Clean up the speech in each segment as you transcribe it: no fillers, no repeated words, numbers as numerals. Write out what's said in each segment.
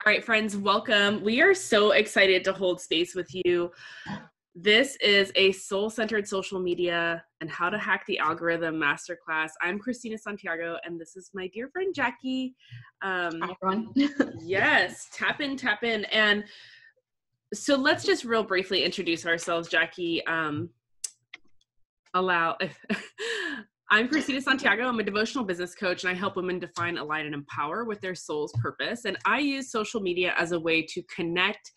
All right, friends, welcome. We are so excited to hold space with you. This is a soul-centered social media and how to hack the algorithm masterclass. I'm Kristina Santiago, and this is my dear friend, Jackie. Hi, everyone. Yes, tap in. And so let's just real briefly introduce ourselves, Jackie. I'm Kristina Santiago. I'm a devotional business coach, and I help women define, align, and empower with their soul's purpose. And I use social media as a way to connect,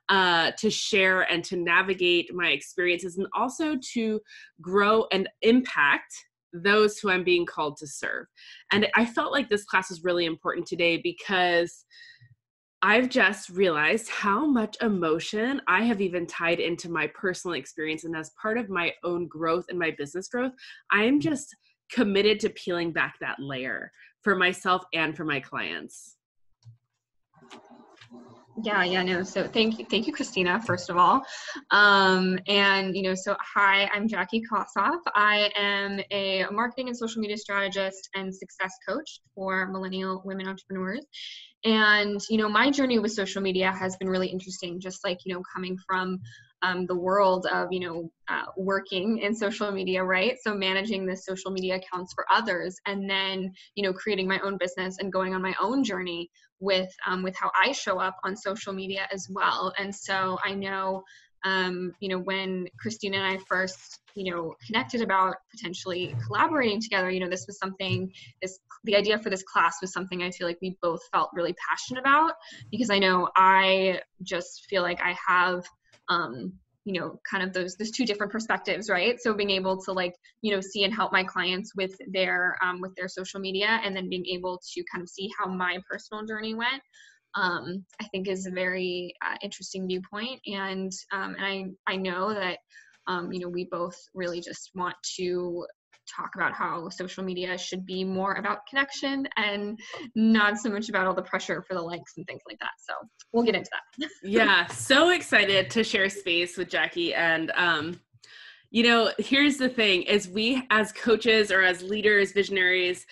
to share, and to navigate my experiences, and also to grow and impact those who I'm being called to serve. And I felt like this class is really important today because I've just realized how much emotion I have even tied into my personal experience. And as part of my own growth and my business growth, I'm just committed to peeling back that layer for myself and for my clients. No. So thank you, Kristina, first of all. So hi, I'm Jackie Kossoff. I am a marketing and social media strategist and success coach for millennial women entrepreneurs. And, my journey with social media has been really interesting, just like, coming from the world of, working in social media, right? So managing the social media accounts for others, and then, creating my own business and going on my own journey with how I show up on social media as well. And so I know, when Kristina and I first, connected about potentially collaborating together, this was something, the idea for this class was something I feel like we both felt really passionate about, because I know I just feel like I have, kind of those two different perspectives, right? So being able to see and help my clients with their social media, and then being able to kind of see how my personal journey went, I think is a very interesting viewpoint. And I know that, we both really just want to talk about how social media should be more about connection and not so much about all the pressure for the likes and things like that. So we'll get into that. Yeah, so excited to share space with Jackie. And, here's the thing is we as coaches or as leaders, visionaries,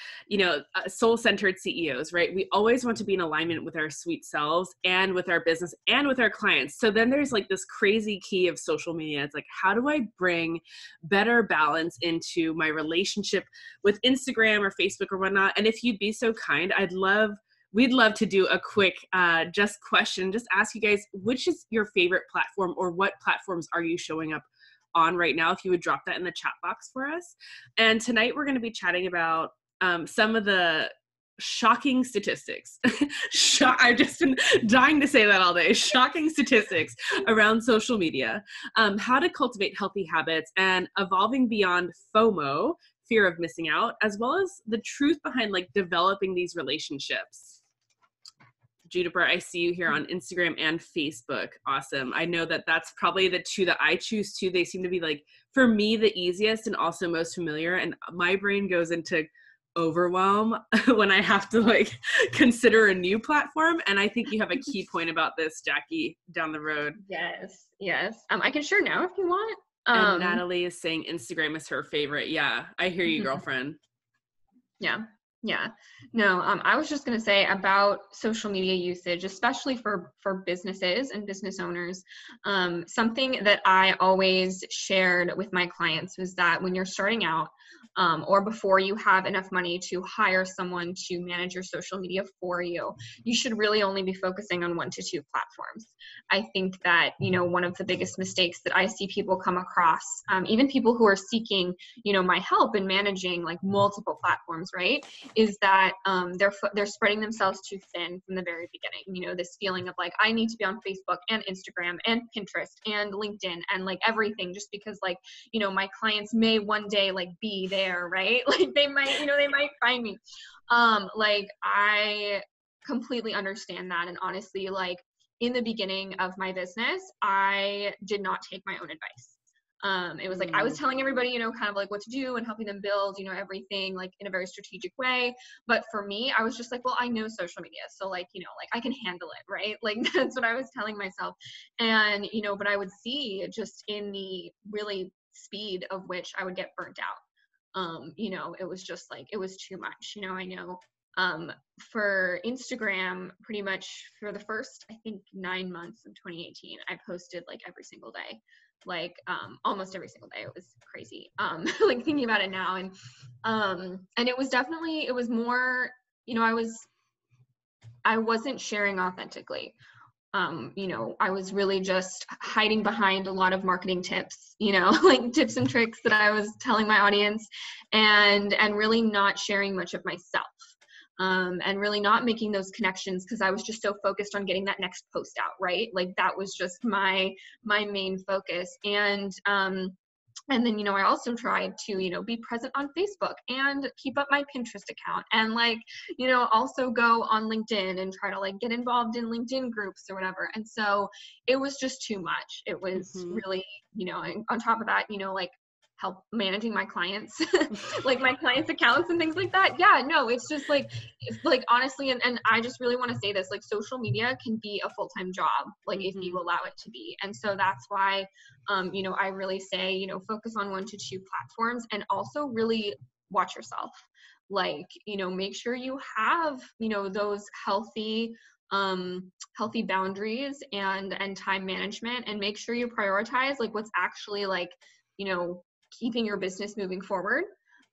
soul-centered CEOs, right? We always want to be in alignment with our sweet selves and with our business and with our clients. So then there's like this crazy key of social media. It's like, how do I bring better balance into my relationship with Instagram or Facebook or whatnot? And if you'd be so kind, we'd love to do a quick just ask you guys, which is your favorite platform, or what platforms are you showing up on right now? If you would drop that in the chat box for us. And tonight we're going to be chatting about some of the shocking statistics. I've just been dying to say that all day. Shocking statistics around social media, how to cultivate healthy habits, and evolving beyond FOMO, fear of missing out, as well as the truth behind developing these relationships. Juniper, I see you here on Instagram and Facebook. Awesome. I know that that's probably the two that I choose too. They seem to be for me, the easiest and also most familiar. And my brain goes into overwhelm when I have to consider a new platform. And I think you have a key point about this, Jackie, down the road. Yes. I can share now if you want. And Natalie is saying Instagram is her favorite. Yeah, I hear you, girlfriend. Yeah. No, I was just going to say about social media usage, especially for businesses and business owners. Something that I always shared with my clients was that when you're starting out, or before you have enough money to hire someone to manage your social media for you, you should really only be focusing on 1 to 2 platforms. I think that, one of the biggest mistakes that I see people come across, even people who are seeking, my help in managing multiple platforms, right, is that they're spreading themselves too thin from the very beginning. This feeling of I need to be on Facebook and Instagram and Pinterest and LinkedIn and everything, just because my clients may one day be there, right? They might find me. I completely understand that. And honestly, in the beginning of my business, I did not take my own advice. It was I was telling everybody, kind of what to do and helping them build, everything in a very strategic way. But for me, I was just well, I know social media. So I can handle it, right? That's what I was telling myself. And, but I would see just in the really speed of which I would get burnt out. It was just it was too much. I know For Instagram, pretty much for the first, I think 9 months of 2018, I posted like every single day, like almost every single day. It was crazy. Like thinking about it now, and it was definitely, it was more, you know, I wasn't sharing authentically. You know, I was really just hiding behind a lot of marketing tips, you know, like tips and tricks that I was telling my audience, and really not sharing much of myself. And really not making those connections because I was just so focused on getting that next post out, right? Like that was just my main focus. And then, you know, I also tried to, you know, be present on Facebook and keep up my Pinterest account, and like, you know, also go on LinkedIn and try to like get involved in LinkedIn groups or whatever. And so it was just too much. It was really, you know, and on top of that, you know, like help managing my clients, like my clients' accounts and things like that. Yeah, no, it's just like honestly, and I just really want to say this, like social media can be a full-time job, like if you allow it to be. And so that's why, you know, I really say, you know, focus on 1 to 2 platforms, and also really watch yourself. Like, you know, make sure you have, you know, those healthy boundaries and time management, and make sure you prioritize like what's actually like, you know, keeping your business moving forward,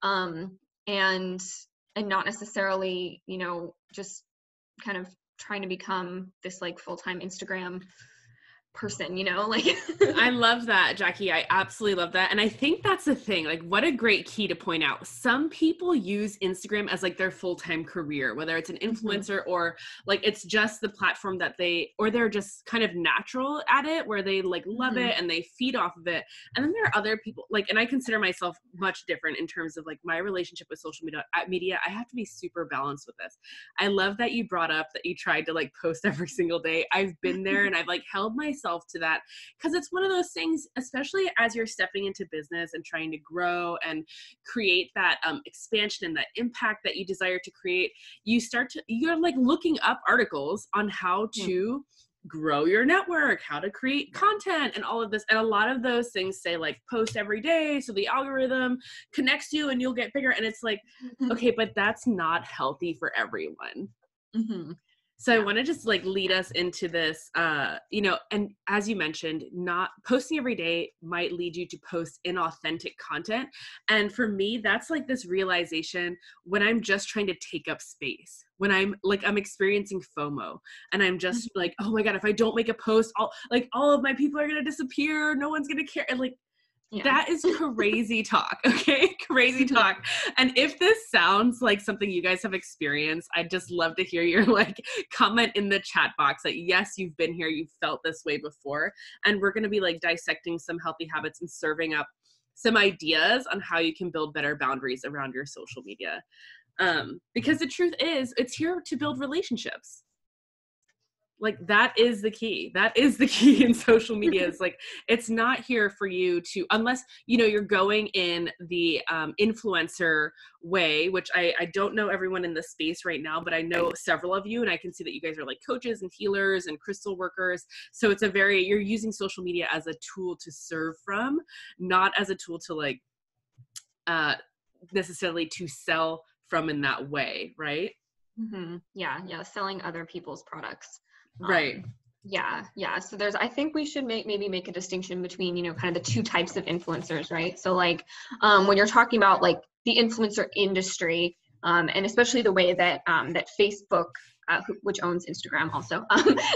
and not necessarily, you know, just kind of trying to become this like full-time Instagram person, you know, like I love that, Jackie. I absolutely love that. And I think that's the thing, like what a great key to point out. Some people use Instagram as like their full-time career, whether it's an influencer or like it's just the platform that or they're just kind of natural at it, where they like love it and they feed off of it. And then there are other people like, and I consider myself much different in terms of like my relationship with social media. I have to be super balanced with this. I love that you brought up that you tried to like post every single day. I've been there and I've like held myself to that, because it's one of those things, especially as you're stepping into business and trying to grow and create that expansion and that impact that you desire to create. You're like looking up articles on how to grow your network, how to create content and all of this. And a lot of those things say like post every day so the algorithm connects you and you'll get bigger. And it's like, okay, but that's not healthy for everyone. So I want to just like lead us into this, you know, and as you mentioned, not posting every day might lead you to post inauthentic content. And for me, that's like this realization when I'm just trying to take up space, when I'm experiencing FOMO and I'm just like, oh my God, if I don't make a post, all of my people are going to disappear. No one's going to care. And like, that is crazy talk. Okay. Crazy talk. And if this sounds like something you guys have experienced, I'd just love to hear your like comment in the chat box that yes, you've been here, you've felt this way before. And we're going to be like dissecting some healthy habits and serving up some ideas on how you can build better boundaries around your social media. Because the truth is, it's here to build relationships. Like that is the key. That is the key in social media. It's like, it's not here for you to, unless, you know, you're going in the influencer way, which I don't know everyone in the space right now, but I know several of you, and I can see that you guys are like coaches and healers and crystal workers. So it's you're using social media as a tool to serve from, not as a tool to like necessarily to sell from in that way. Right. Yeah. Selling other people's products. Right. Yeah. So I think we should maybe make a distinction between, you know, kind of the 2 types of influencers, right? So like, when you're talking about like the influencer industry, and especially the way that, that Facebook, which owns Instagram also,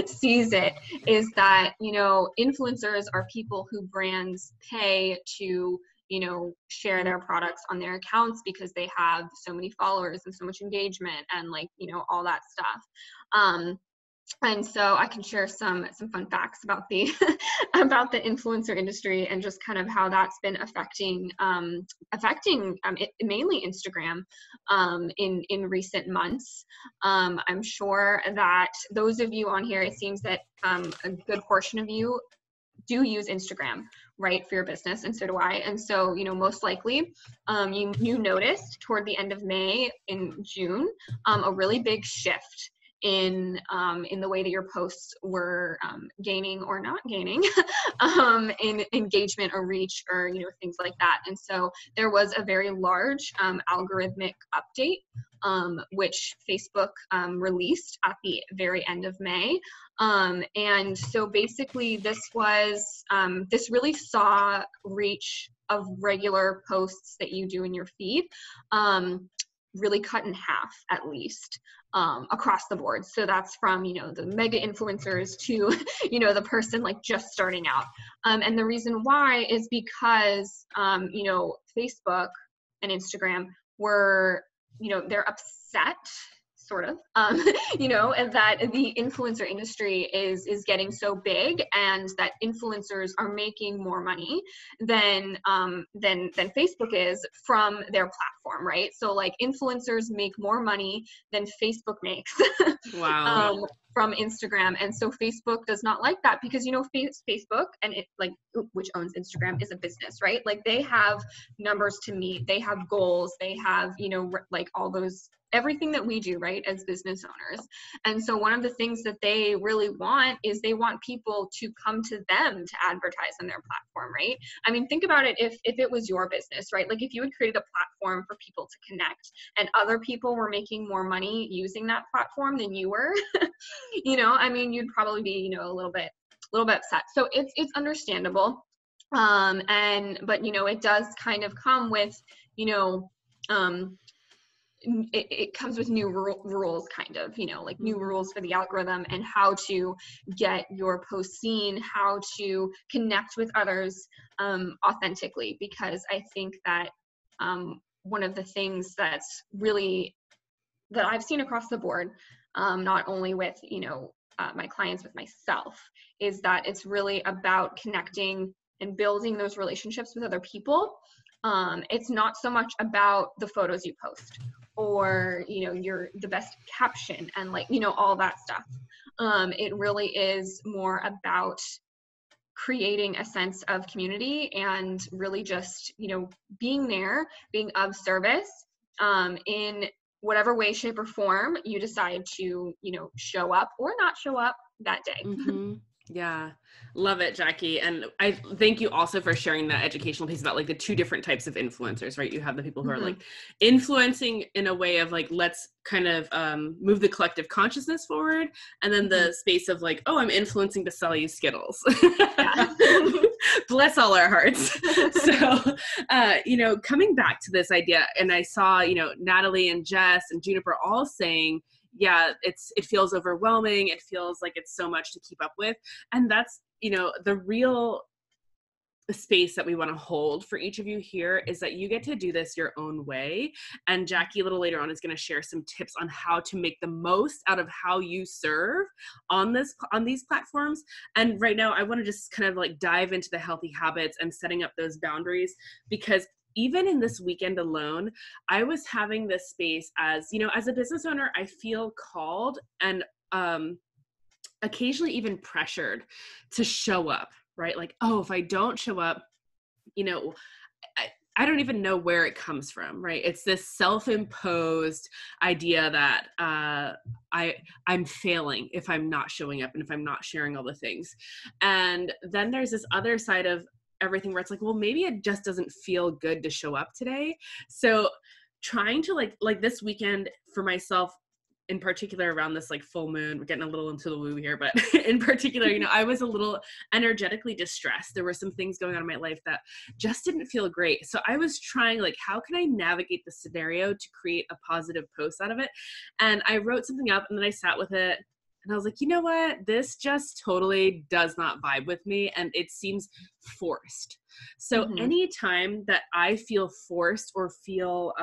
sees it, is that, you know, influencers are people who brands pay to, you know, share their products on their accounts because they have so many followers and so much engagement and like, you know, all that stuff. And so I can share some fun facts about the about the influencer industry and just kind of how that's been affecting mainly Instagram in recent months. I'm sure that those of you on here, it seems that a good portion of you do use Instagram, right, for your business, and so do I. And so, you know, most likely you noticed toward the end of May, in June, a really big shift in the way that your posts were gaining or not gaining in engagement or reach or, you know, things like that. And so there was a very large algorithmic update, which Facebook released at the very end of May. And so basically this was, this really saw reach of regular posts that you do in your feed really cut in half at least across the board. So that's from, you know, the mega influencers to, you know, the person like just starting out. And the reason why is because, you know, Facebook and Instagram were, you know, they're upset sort of, you know, and that the influencer industry is getting so big and that influencers are making more money than Facebook is from their platform, right? So like influencers make more money than Facebook makes. Wow. From Instagram. And so Facebook does not like that because, you know, Facebook and it like, which owns Instagram, is a business, right? Like they have numbers to meet, they have goals, they have, you know, like all those, everything that we do, right, as business owners. And so one of the things that they really want is they want people to come to them to advertise on their platform, right? I mean, think about it if it was your business, right? Like if you had created a platform for people to connect and other people were making more money using that platform than you were, you know, I mean, you'd probably be, you know, a little bit upset. So it's understandable. But, you know, it does kind of come with, you know, it comes with new rules, kind of, you know, like new rules for the algorithm and how to get your post seen, how to connect with others authentically. Because I think that one of the things that's really, that I've seen across the board, not only with, you know, my clients, with myself, is that it's really about connecting and building those relationships with other people. It's not so much about the photos you post or, you know, the best caption and like, you know, all that stuff. It really is more about creating a sense of community and really just, you know, being there, being of service in whatever way, shape, or form you decide to, you know, show up or not show up that day. Mm-hmm. Yeah. Love it, Jackie. And I thank you also for sharing that educational piece about like the two different types of influencers, right? You have the people who are like influencing in a way of like, let's kind of move the collective consciousness forward. And then the space of like, oh, I'm influencing to sell you Skittles. Bless all our hearts. So, you know, coming back to this idea, and I saw, you know, Natalie and Jess and Juniper all saying, yeah, it feels overwhelming. It feels like it's so much to keep up with. And that's, you know, the real space that we want to hold for each of you here is that you get to do this your own way. And Jackie a little later on is going to share some tips on how to make the most out of how you serve on these platforms. And right now I want to just kind of like dive into the healthy habits and setting up those boundaries, because even in this weekend alone, I was having this space as, you know, as a business owner, I feel called and occasionally even pressured to show up, right? Like, oh, if I don't show up, you know, I don't even know where it comes from, right? It's this self-imposed idea that I'm failing if I'm not showing up and if I'm not sharing all the things. And then there's this other side of everything where it's like, well, maybe it just doesn't feel good to show up today. So trying to like this weekend for myself in particular, around this like full moon, we're getting a little into the woo here, but in particular, you know, I was a little energetically distressed. There were some things going on in my life that just didn't feel great. So I was trying like, how can I navigate the scenario to create a positive post out of it? And I wrote something up and then I sat with it. And I was like, you know what? This just totally does not vibe with me. And it seems forced. So anytime that I feel forced or feel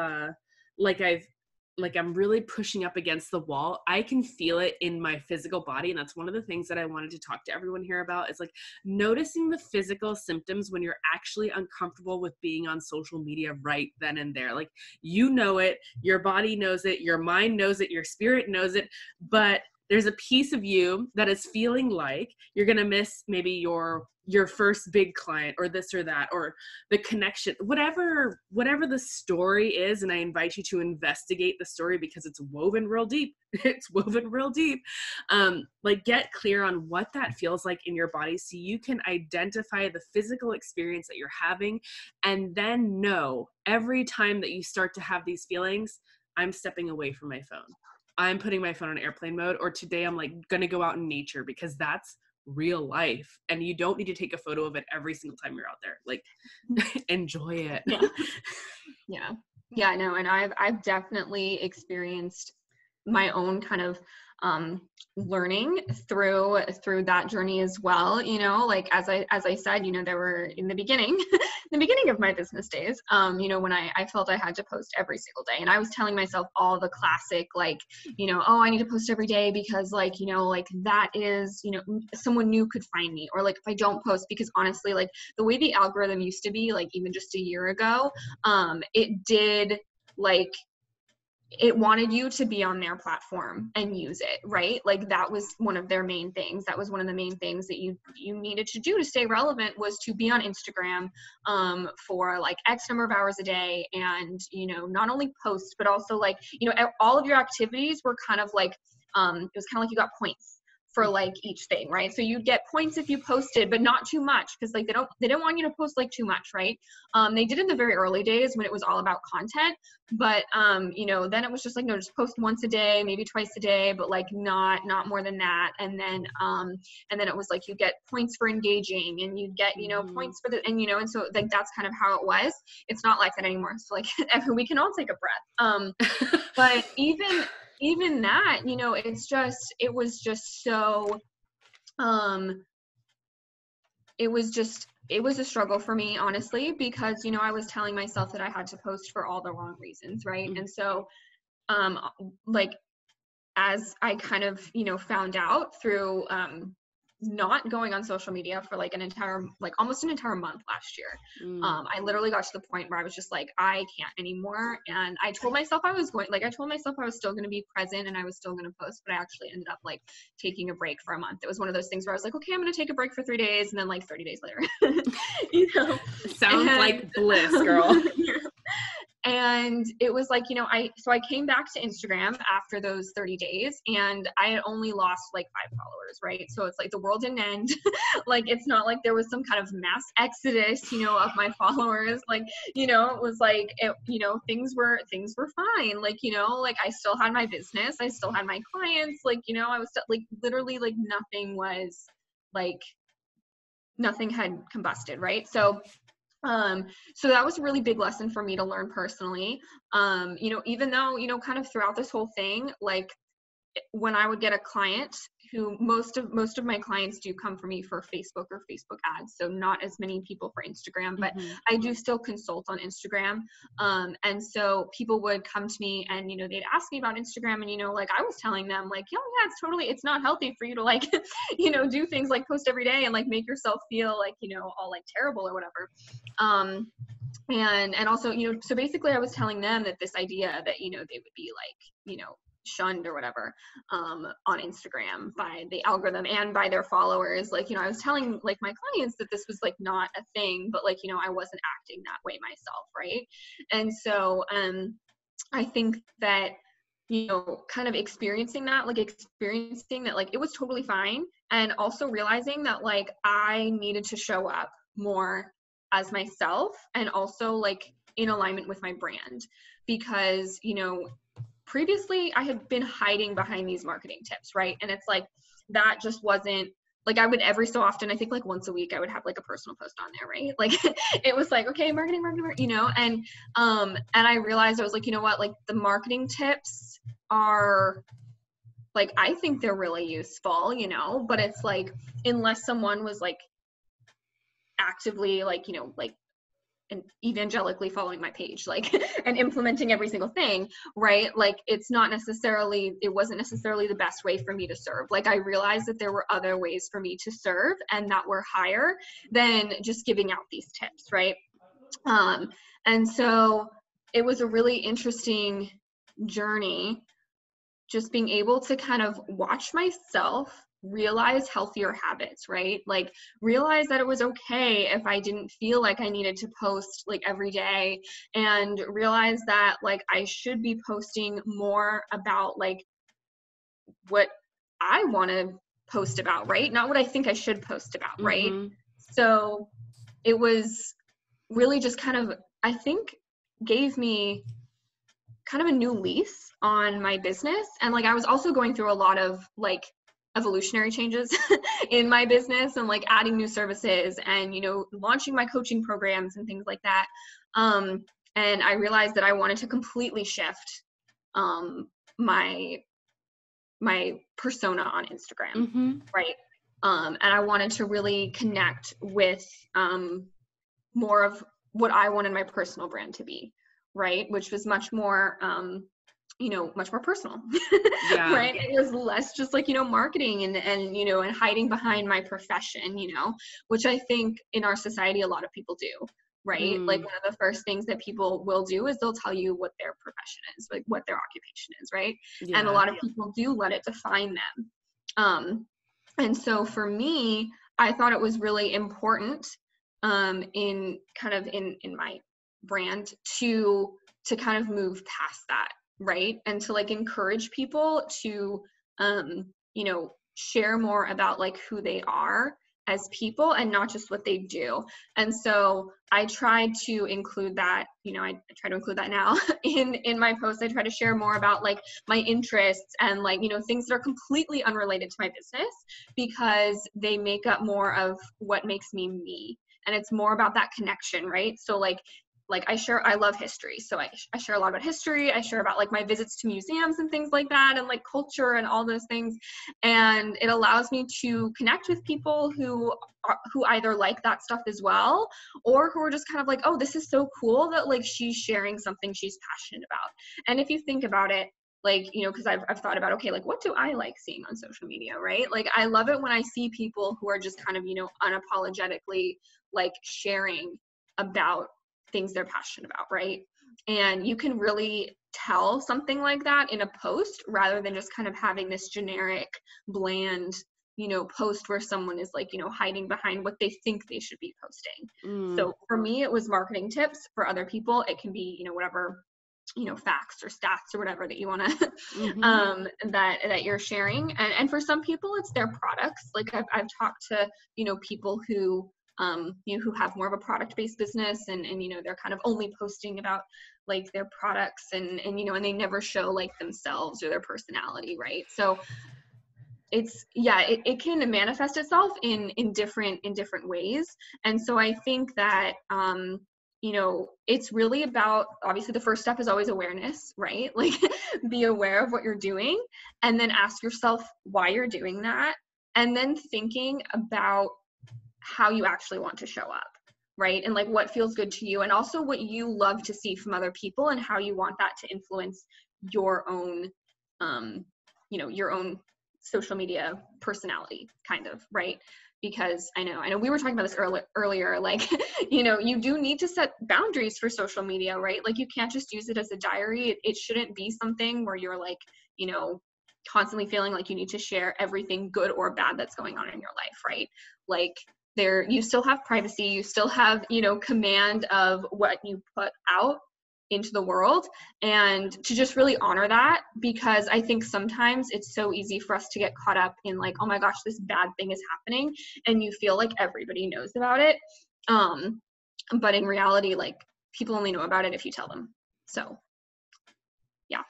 like I'm really pushing up against the wall, I can feel it in my physical body. And that's one of the things that I wanted to talk to everyone here about, is like noticing the physical symptoms when you're actually uncomfortable with being on social media right then and there. Like, you know it, your body knows it, your mind knows it, your spirit knows it, but there's a piece of you that is feeling like you're going to miss maybe your your first big client or this or that, or the connection, whatever the story is. And I invite you to investigate the story because it's woven real deep. It's woven real deep. Like get clear on what that feels like in your body so you can identify the physical experience that you're having, and then know every time that you start to have these feelings, I'm stepping away from my phone. I'm putting my phone on airplane mode, or today I'm like going to go out in nature because that's real life. And you don't need to take a photo of it every single time you're out there. Like enjoy it. Yeah, no. And I've definitely experienced my own kind of learning through that journey as well. You know, like as I said, you know, there were in the beginning of my business days, you know, when I felt I had to post every single day, and I was telling myself all the classic, like, you know, oh, I need to post every day because, like, you know, like that is, you know, someone new could find me, or like if I don't post, because honestly, like the way the algorithm used to be, like even just a year ago, it did, like, it wanted you to be on their platform and use it, right? Like that was one of their main things. That was one of the main things that you needed to do to stay relevant, was to be on Instagram for like X number of hours a day. And, you know, not only post, but also like, you know, all of your activities were kind of like, it was kind of like you got points for like each thing, right? So you'd get points if you posted, but not too much, because like they don't want you to post like too much, right? They did in the very early days when it was all about content, but you know, then it was just like, no, just post once a day, maybe twice a day, but like not more than that. And then it was like you get points for engaging, and you get, you know, points for the, and you know, and so like that's kind of how it was. It's not like that anymore. So like we can all take a breath. But even that, you know, it was just so, it was a struggle for me, honestly, because, you know, I was telling myself that I had to post for all the wrong reasons, right? And so, like, as I kind of, you know, found out through, not going on social media for like almost an entire month last year. I literally got to the point where I was just like, I can't anymore. And I told myself I was still going to be present and I was still going to post, but I actually ended up like taking a break for a month. It was one of those things where I was like, okay, I'm going to take a break for 3 days. And then like 30 days later, you know, sounds like bliss, girl. And it was like, you know, so I came back to Instagram after those 30 days, and I had only lost like 5 followers, right? So it's like the world didn't end. Like, it's not like there was some kind of mass exodus, you know, of my followers. Like, you know, it was like, you know, things were fine. Like, you know, like I still had my business, I still had my clients, like, you know, I was still, like, literally like nothing had combusted, right? So that was a really big lesson for me to learn personally. You know, even though, you know, kind of throughout this whole thing, like when I would get a client, who most of my clients do come from me for Facebook or Facebook ads, so not as many people for Instagram, but I do still consult on Instagram. And so people would come to me and, you know, they'd ask me about Instagram, and, you know, like I was telling them like, yeah, it's not healthy for you to like, you know, do things like post every day and like make yourself feel like, you know, all like terrible or whatever. And also, you know, so basically I was telling them that this idea that, you know, they would be like, you know, shunned or whatever on Instagram by the algorithm and by their followers. Like, you know, I was telling like my clients that this was like not a thing, but like, you know, I wasn't acting that way myself, right? And so I think that, you know, kind of experiencing that like it was totally fine, and also realizing that like I needed to show up more as myself, and also like in alignment with my brand, because, you know, previously I had been hiding behind these marketing tips, right? And it's like, that just wasn't like, I would every so often, I think like once a week, I would have like a personal post on there, right? Like it was like, okay, marketing, you know, and I realized, I was like, you know what, like the marketing tips are like, I think they're really useful, you know, but it's like, unless someone was like actively like, you know, like, and evangelically following my page, like, and implementing every single thing, right? Like, it wasn't necessarily the best way for me to serve. Like, I realized that there were other ways for me to serve, and that were higher than just giving out these tips, right? And so it was a really interesting journey, just being able to kind of watch myself realize healthier habits, right? Like realize that it was okay if I didn't feel like I needed to post like every day, and realize that like I should be posting more about like what I want to post about, right? Not what I think I should post about, right? Mm-hmm. So it was really just kind of, I think, gave me kind of a new lease on my business. And like I was also going through a lot of like evolutionary changes in my business, and like adding new services and, you know, launching my coaching programs and things like that. And I realized that I wanted to completely shift my persona on Instagram, Mm-hmm. right? And I wanted to really connect with more of what I wanted my personal brand to be, right? Which was much more, much more personal, Yeah. right? It was less just like, marketing and, and hiding behind my profession, which I think in our society, a lot of people do, right? Like one of the first things that people will do is they'll tell you what their profession is, like what their occupation is, right? Yeah. And a lot of people do let it define them. And so for me, I thought it was really important in my brand to kind of move past that, right? And to like encourage people to share more about like who they are as people and not just what they do. And so I tried to include that, I try to include that now in my posts. I try to share more about like my interests and like, things that are completely unrelated to my business, because they make up more of what makes me me. And it's more about that connection, right? So like I love history. So I share a lot about history. I share about like my visits to museums and things like that, and like culture and all those things. And it allows me to connect with people who either like that stuff as well, or who are just kind of like, oh, this is so cool that like she's sharing something she's passionate about. And if you think about it, like, because I've thought about, okay, like what do I like seeing on social media, right? Like I love it when I see people who are just kind of, unapologetically like sharing about things they're passionate about, right? And you can really tell something like that in a post rather than just kind of having this generic, bland, post where someone is like, hiding behind what they think they should be posting. So for me, it was marketing tips. For other people, it can be, whatever, facts or stats or whatever that you want to, that you're sharing. And for some people, it's their products. Like I've talked to, people who have more of a product-based business and they're kind of only posting about like their products and they never show like themselves or their personality, right? So it can manifest itself in different ways. And so I think that it's really about, obviously the first step is always awareness, right? Like be aware of what you're doing, and then ask yourself why you're doing that, and then thinking about how you actually want to show up, right? And like what feels good to you, and also what you love to see from other people, and how you want that to influence your own your own social media personality, kind of, right? Because I know we were talking about this earlier, like you do need to set boundaries for social media, right? Like you can't just use it as a diary. It shouldn't be something where you're like constantly feeling like you need to share everything good or bad that's going on in your life, right? Like you still have privacy, you still have, command of what you put out into the world, and to just really honor that, because I think sometimes it's so easy for us to get caught up in like, oh my gosh, this bad thing is happening, and you feel like everybody knows about it. But in reality, like people only know about it if you tell them. So yeah.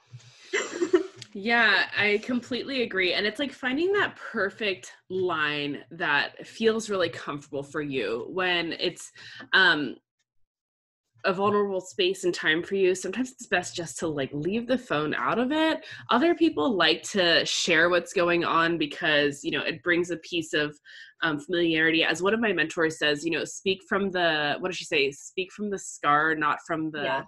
Yeah, I completely agree. And it's like finding that perfect line that feels really comfortable for you when it's a vulnerable space and time for you. Sometimes it's best just to like leave the phone out of it. Other people like to share what's going on because, it brings a piece of familiarity. As one of my mentors says, speak from the, what does she say? Speak from the scar, not from the,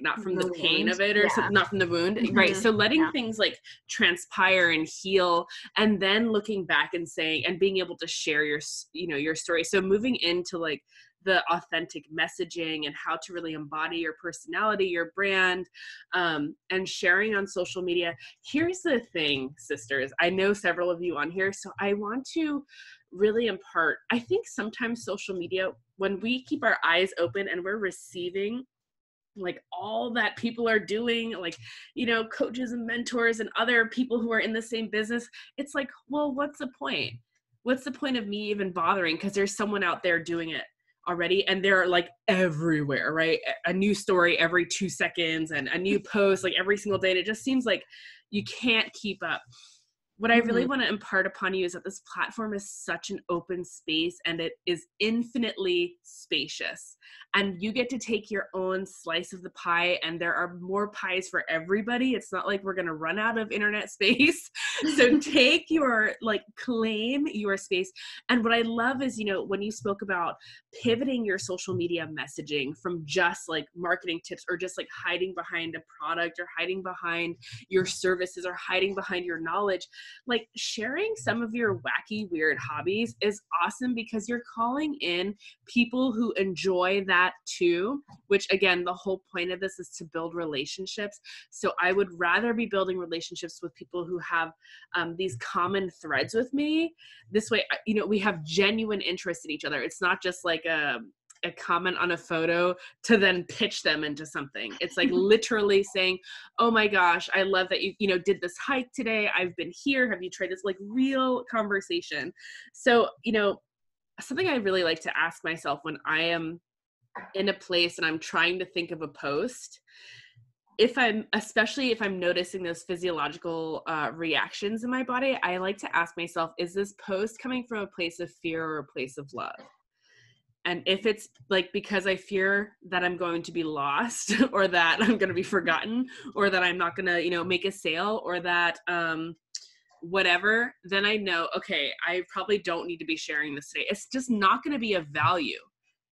not from the pain wound of it, or something, not from the wound, right? So letting things like transpire and heal, and then looking back and saying, and being able to share your, your story. So moving into like the authentic messaging and how to really embody your personality, your brand, and sharing on social media. Here's the thing, sisters. I know several of you on here, so I want to really impart. I think sometimes social media, when we keep our eyes open and we're receiving like all that people are doing, like, you know, coaches and mentors and other people who are in the same business, it's like, well, what's the point? What's the point of me even bothering? Because there's someone out there doing it already, and they're like everywhere, right? A new story every 2 seconds and a new post like every single day. And it just seems like you can't keep up. What I really want to impart upon you is that this platform is such an open space, and it is infinitely spacious, and you get to take your own slice of the pie, and there are more pies for everybody. It's not like we're going to run out of internet space. So take your, like, claim your space. And what I love is, you know, when you spoke about pivoting your social media messaging from just like marketing tips or just like hiding behind a product or hiding behind your services or hiding behind your knowledge, like sharing some of your wacky, weird hobbies is awesome, because you're calling in people who enjoy that too, which again, the whole point of this is to build relationships. So I would rather be building relationships with people who have these common threads with me. This way, you know, we have genuine interest in each other. It's not just like a comment on a photo to then pitch them into something. It's like literally saying, oh my gosh, I love that you know, did this hike today. I've been here. Have you tried this? Like real conversation. So, you know, something I really like to ask myself when I am in a place and I'm trying to think of a post, especially if I'm noticing those physiological reactions in my body, I like to ask myself, is this post coming from a place of fear or a place of love? And if it's like because I fear that I'm going to be lost or that I'm going to be forgotten or that I'm not going to, you know, make a sale or that whatever, then I know, okay, I probably don't need to be sharing this today. It's just not going to be of value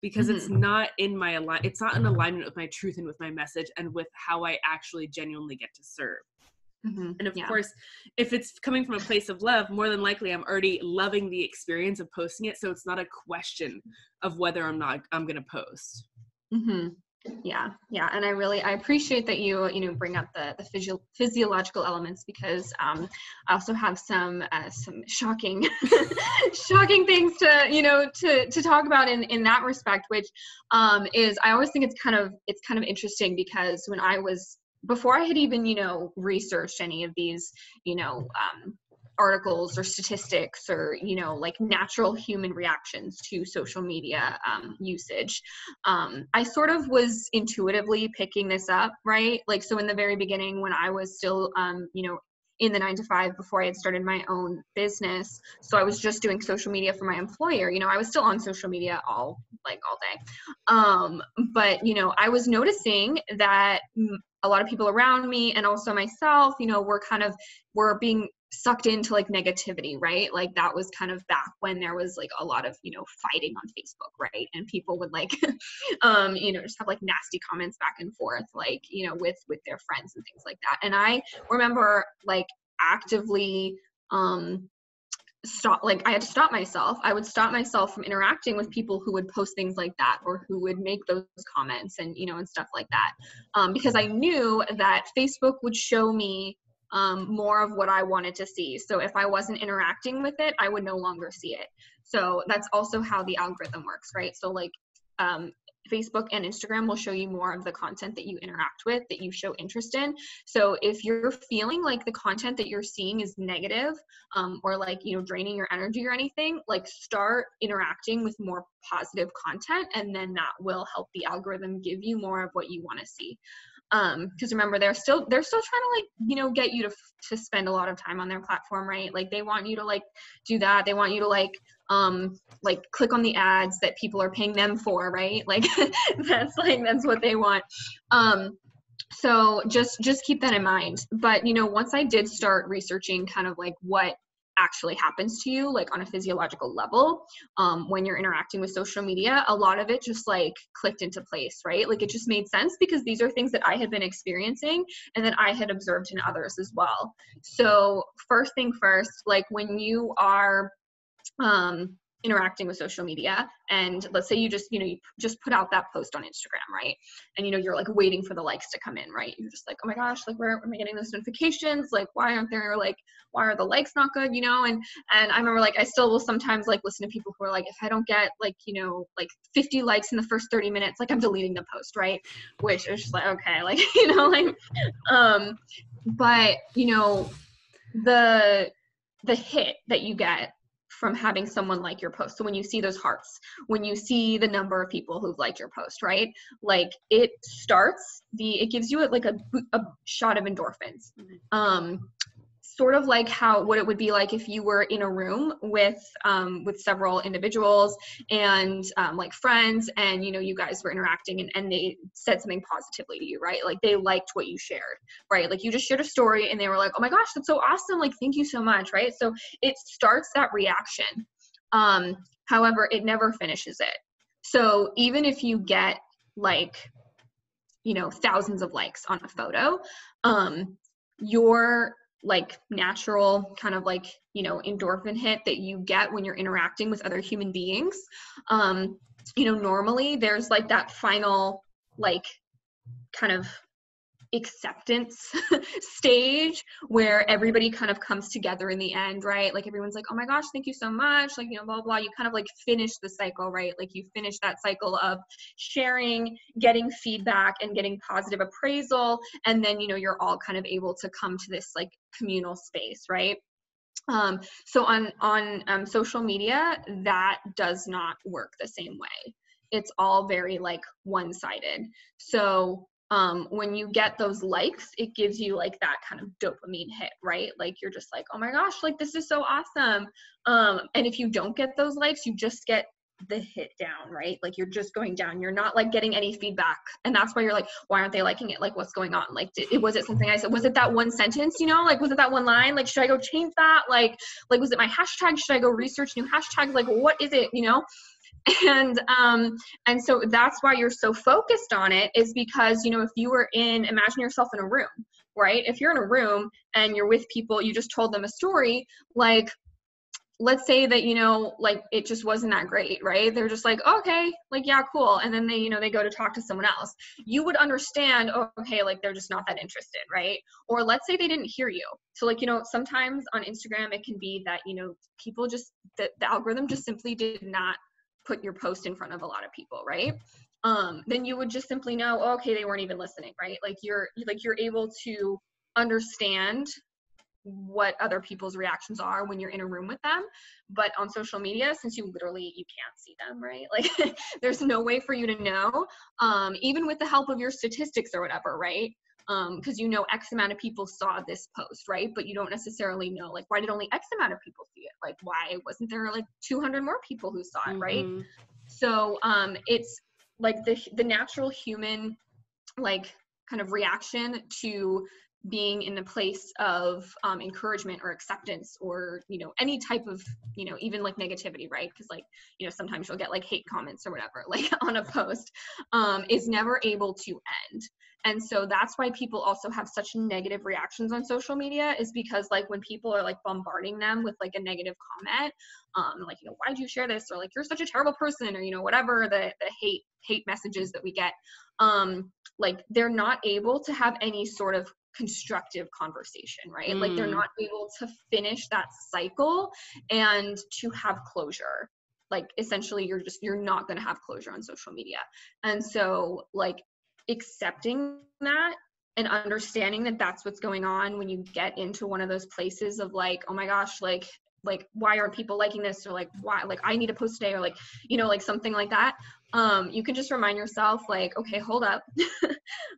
because it's not in it's not in alignment with my truth and with my message and with how I actually genuinely get to serve. And of course, if it's coming from a place of love, more than likely I'm already loving the experience of posting it. So it's not a question of whether I'm going to post. Yeah. And I appreciate that you bring up the physiological elements, because I also have some shocking shocking things to talk about in that respect, which is, I always think it's kind of interesting, because before I had even researched any of these articles or statistics or like natural human reactions to social media usage, I sort of was intuitively picking this up, right? Like, so in the very beginning, when I was still in the 9-to-5 before I had started my own business, so I was just doing social media for my employer, I was still on social media all day, but I was noticing that a lot of people around me and also myself, were being sucked into like negativity, right? Like that was kind of back when there was like a lot of, fighting on Facebook, right? And people would like, just have like nasty comments back and forth, like, with their friends and things like that. And I remember like actively, I had to stop myself. I would stop myself from interacting with people who would post things like that or who would make those comments and, and stuff like that. Because I knew that Facebook would show me more of what I wanted to see. So if I wasn't interacting with it, I would no longer see it. So that's also how the algorithm works, right? So like Facebook and Instagram will show you more of the content that you interact with, that you show interest in. So if you're feeling like the content that you're seeing is negative, or like, draining your energy or anything, like start interacting with more positive content, and then that will help the algorithm give you more of what you want to see. Because remember, they're still trying to like, get you to spend a lot of time on their platform, right? Like they want you to like do that. They want you to like click on the ads that people are paying them for, right? Like that's what they want. So just keep that in mind. But, once I did start researching kind of like what actually happens to you, like on a physiological level, when you're interacting with social media, a lot of it just like clicked into place, right? Like it just made sense, because these are things that I had been experiencing and that I had observed in others as well. So first thing first, like when you are interacting with social media, and let's say you just put out that post on Instagram, right? And you're like waiting for the likes to come in, right? You're just like, oh my gosh, like where am I getting those notifications? Like why are the likes not good? And I remember like I still will sometimes like listen to people who are like, if I don't get like like 50 likes in the first 30 minutes, like I'm deleting the post, right? Which is just like, okay, like but the hit that you get from having someone like your post. So when you see those hearts, when you see the number of people who've liked your post, right? Like it gives you like a shot of endorphins. Sort of like what it would be like if you were in a room with several individuals and like friends, and you guys were interacting and they said something positively to you, right? Like they liked what you shared, right? Like you just shared a story and they were like, oh my gosh, that's so awesome, like thank you so much, right? So it starts that reaction. However, it never finishes it. So even if you get like thousands of likes on a photo, your like natural kind of like endorphin hit that you get when you're interacting with other human beings, normally there's like that final like kind of acceptance stage where everybody kind of comes together in the end, right? Like everyone's like, oh my gosh, thank you so much, like blah, blah, blah. You kind of like finish the cycle, right? Like you finish that cycle of sharing, getting feedback, and getting positive appraisal, and then you're all kind of able to come to this like communal space, right? So on social media, that does not work the same way. It's all very like one-sided. So when you get those likes, it gives you like that kind of dopamine hit, right? Like you're just like, oh my gosh, like this is so awesome. And if you don't get those likes, you just get the hit down, right? Like you're just going down. You're not like getting any feedback. And that's why you're like, why aren't they liking it? Like what's going on? Like, was it something I said? Was it that one sentence, like, was it that one line? Like, should I go change that? Like, was it my hashtag? Should I go research new hashtags? Like, what is it, And so that's why you're so focused on it, is because, if you were imagine yourself in a room, right? If you're in a room and you're with people, you just told them a story, like, let's say that, like it just wasn't that great, right? They're just like, oh, okay, like, yeah, cool. And then they, they go to talk to someone else. You would understand, oh, okay, like they're just not that interested, right? Or let's say they didn't hear you. So like, sometimes on Instagram, it can be that, people just, the algorithm just simply did not put your post in front of a lot of people, right? Then you would just simply know, oh, okay, they weren't even listening, right? Like you're able to understand what other people's reactions are when you're in a room with them. But on social media, since you can't see them, right? Like there's no way for you to know, even with the help of your statistics or whatever, right? Because X amount of people saw this post, right? But you don't necessarily know, like, why did only X amount of people see it? Like, why wasn't there like 200 more people who saw it, right? So it's like the natural human like kind of reaction to being in a place of encouragement or acceptance, or any type of even like negativity, right? Because like sometimes you'll get like hate comments or whatever like on a post, is never able to end. And so that's why people also have such negative reactions on social media, is because like when people are like bombarding them with like a negative comment, like why'd you share this, or like you're such a terrible person, or whatever the hate messages that we get, like they're not able to have any sort of constructive conversation, right? Like they're not able to finish that cycle and to have closure. Like essentially you're not going to have closure on social media. And so like accepting that and understanding that that's what's going on when you get into one of those places of like, oh my gosh, like why aren't people liking this, or like why, like I need to post today, or like like something like that, you can just remind yourself like, okay, hold up,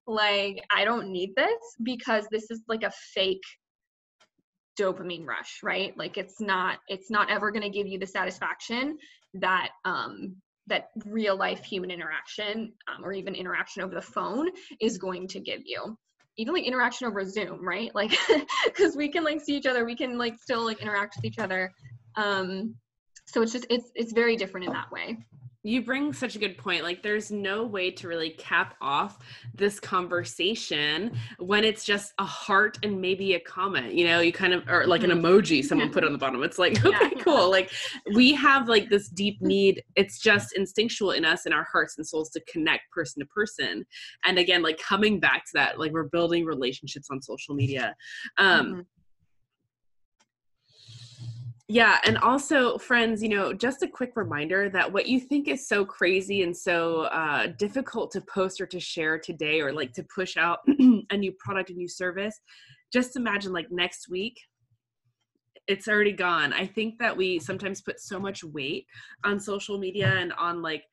like I don't need this, because this is like a fake dopamine rush, right? Like it's not ever going to give you the satisfaction that that real life human interaction, or even interaction over the phone is going to give you. Even like interaction over Zoom, right? Like, because we can like see each other, we can like still like interact with each other. So it's just, it's very different in that way. You bring such a good point. Like, there's no way to really cap off this conversation when it's just a heart and maybe a comment, you kind of, or like an emoji someone put on the bottom. It's like, okay, cool. Like, we have like this deep need. It's just instinctual in us, in our hearts and souls, to connect person to person. And again, like, coming back to that, like, we're building relationships on social media. Yeah. And also, friends, just a quick reminder that what you think is so crazy and so difficult to post or to share today, or like to push out a new product, a new service, just imagine like next week, it's already gone. I think that we sometimes put so much weight on social media and on like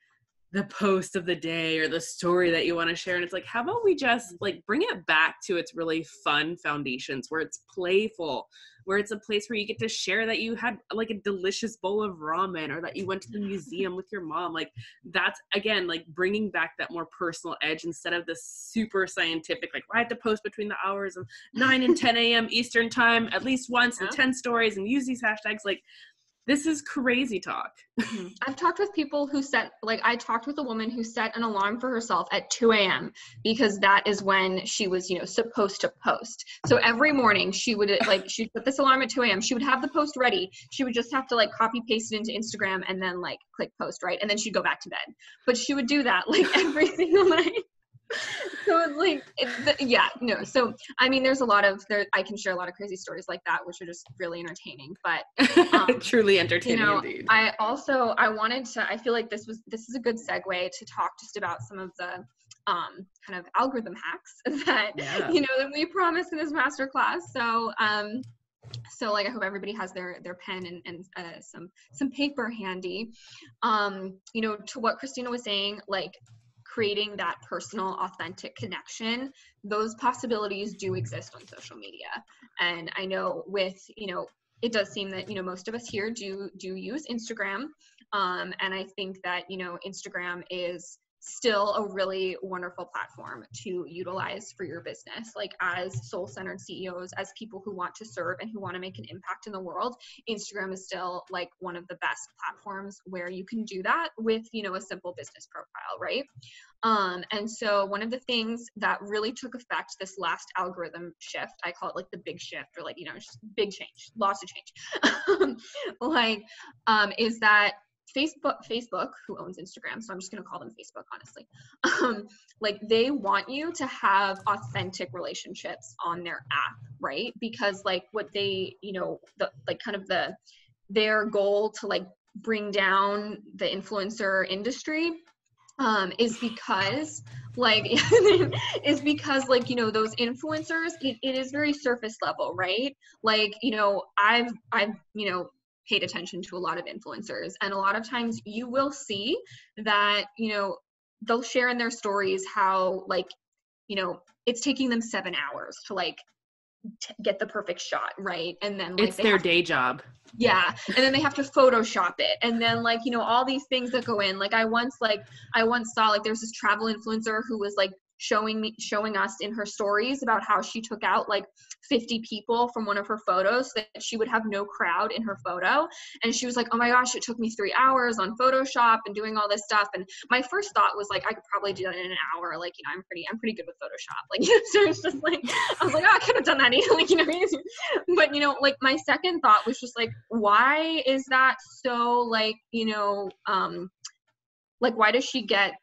the post of the day or the story that you want to share. And it's like, how about we just like bring it back to its really fun foundations, where it's playful, where it's a place where you get to share that you had like a delicious bowl of ramen, or that you went to the museum with your mom. Like, that's, again, like bringing back that more personal edge instead of the super scientific, like, I have to post between the hours of 9 and 10 a.m. Eastern time at least once, and 10 stories, and use these hashtags. Like, this is crazy talk. I've talked with people who I talked with a woman who set an alarm for herself at 2 a.m. because that is when she was, supposed to post. So every morning she'd put this alarm at 2 a.m. She would have the post ready. She would just have to like copy paste it into Instagram and then like click post, right? And then she'd go back to bed. But she would do that like every single night. So it's like, So, I mean, I can share a lot of crazy stories like that, which are just really entertaining, but truly entertaining indeed. I feel like this is a good segue to talk just about some of the kind of algorithm hacks that, that we promised in this masterclass. So like, I hope everybody has their pen and some paper handy. To what Kristina was saying, like, creating that personal, authentic connection, those possibilities do exist on social media. And I know it does seem that, most of us here do use Instagram. And I think that, Instagram is still a really wonderful platform to utilize for your business. Like, as soul-centered CEOs, as people who want to serve and who want to make an impact in the world, Instagram is still like one of the best platforms where you can do that with, a simple business profile, right? And so one of the things that really took effect this last algorithm shift, I call it like the big shift, or like, just big change, lots of change, is that Facebook, who owns Instagram, so I'm just going to call them Facebook, honestly, like, they want you to have authentic relationships on their app, right? Because like what they, their goal to like bring down the influencer industry is because those influencers, it is very surface level, right? Like, I've paid attention to a lot of influencers, and a lot of times you will see that, they'll share in their stories how, like, it's taking them 7 hours to like get the perfect shot, right? And then like, it's their day job. Yeah. And then they have to Photoshop it. And then like, all these things that go in. Like, I once saw, like, there's this travel influencer who was like showing us in her stories about how she took out like 50 people from one of her photos so that she would have no crowd in her photo. And she was like, oh my gosh, it took me 3 hours on Photoshop and doing all this stuff. And my first thought was like, I could probably do that in an hour. Like, I'm pretty good with Photoshop. Like, so it's just like, I was like, oh, I could have done that easily, but like, my second thought was just like, why is that so like, like, why does she get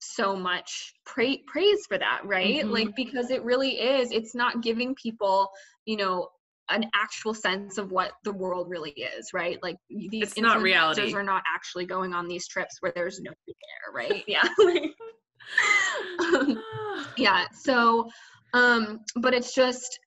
so much praise for that, right? Like, because it really is, it's not giving people, an actual sense of what the world really is, right? Like, these influencers are not actually going on these trips where there's nobody there, right? Yeah. Yeah. So, but it's just,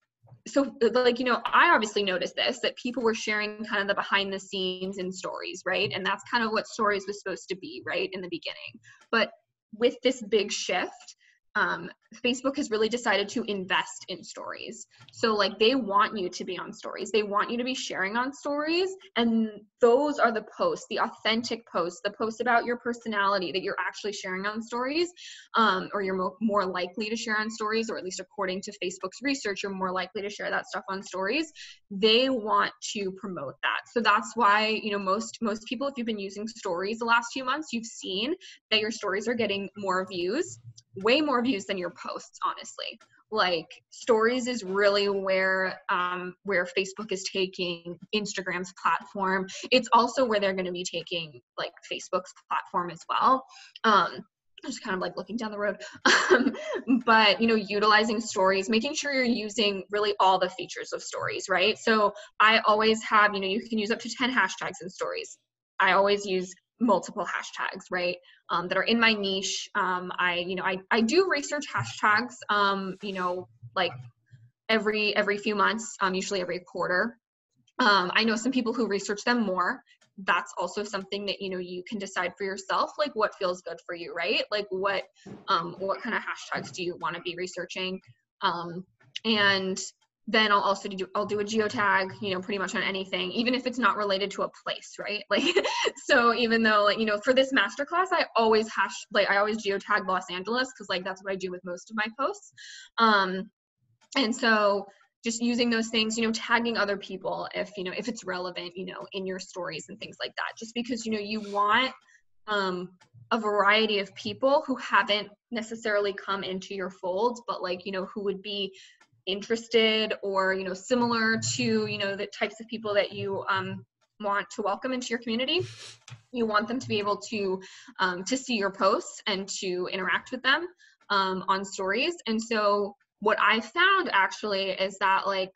so like, I obviously noticed that people were sharing kind of the behind the scenes in stories, right? And that's kind of what stories was supposed to be, right, in the beginning. But with this big shift, Facebook has really decided to invest in stories. So like they want you to be on stories. They want you to be sharing on stories. And those are the posts, the authentic posts, the posts about your personality that you're actually sharing on stories, or you're more likely to share on stories, or at least according to Facebook's research, you're more likely to share that stuff on stories. They want to promote that. So that's why, you know, most people, if you've been using stories the last few months, you've seen that your stories are getting more views, way more views than your posts, honestly. Like stories is really where Facebook is taking Instagram's platform. It's also where they're going to be taking like Facebook's platform as well. Just kind of like looking down the road. But, you know, utilizing stories, making sure you're using really all the features of stories, right? So I always have, you know, you can use up to 10 hashtags in stories. I always use multiple hashtags, right? That are in my niche. I do research hashtags, you know, like every few months, usually every quarter. I know some people who research them more. That's also something that, you know, you can decide for yourself, like what feels good for you, right? Like what kind of hashtags do you want to be researching? And then I'll do a geotag, you know, pretty much on anything, even if it's not related to a place, right? Like, so even though, like, you know, for this masterclass, I always geotag Los Angeles, because like that's what I do with most of my posts. And so just using those things, you know, tagging other people if it's relevant, you know, in your stories and things like that, just because, you know, you want a variety of people who haven't necessarily come into your fold, but like, you know, who would be interested or, you know, similar to, you know, the types of people that you want to welcome into your community. You want them to be able to see your posts and to interact with them on stories. And so what I found actually is that like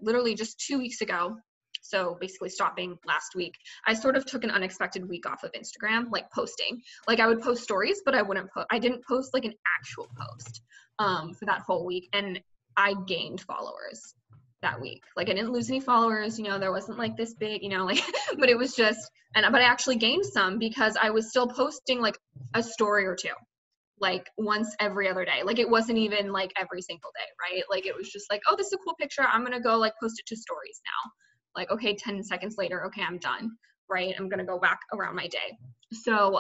literally just 2 weeks ago, so basically stopping last week, I sort of took an unexpected week off of Instagram, like posting. Like I would post stories, but I didn't post like an actual post for that whole week. And I gained followers that week. Like I didn't lose any followers, you know, there wasn't like this big, you know, like, but it was just, but I actually gained some because I was still posting like a story or two, like once every other day. Like it wasn't even like every single day, right? Like it was just like, oh, this is a cool picture, I'm gonna go like post it to stories now. Like, okay, 10 seconds later, okay, I'm done, right? I'm gonna go back around my day. So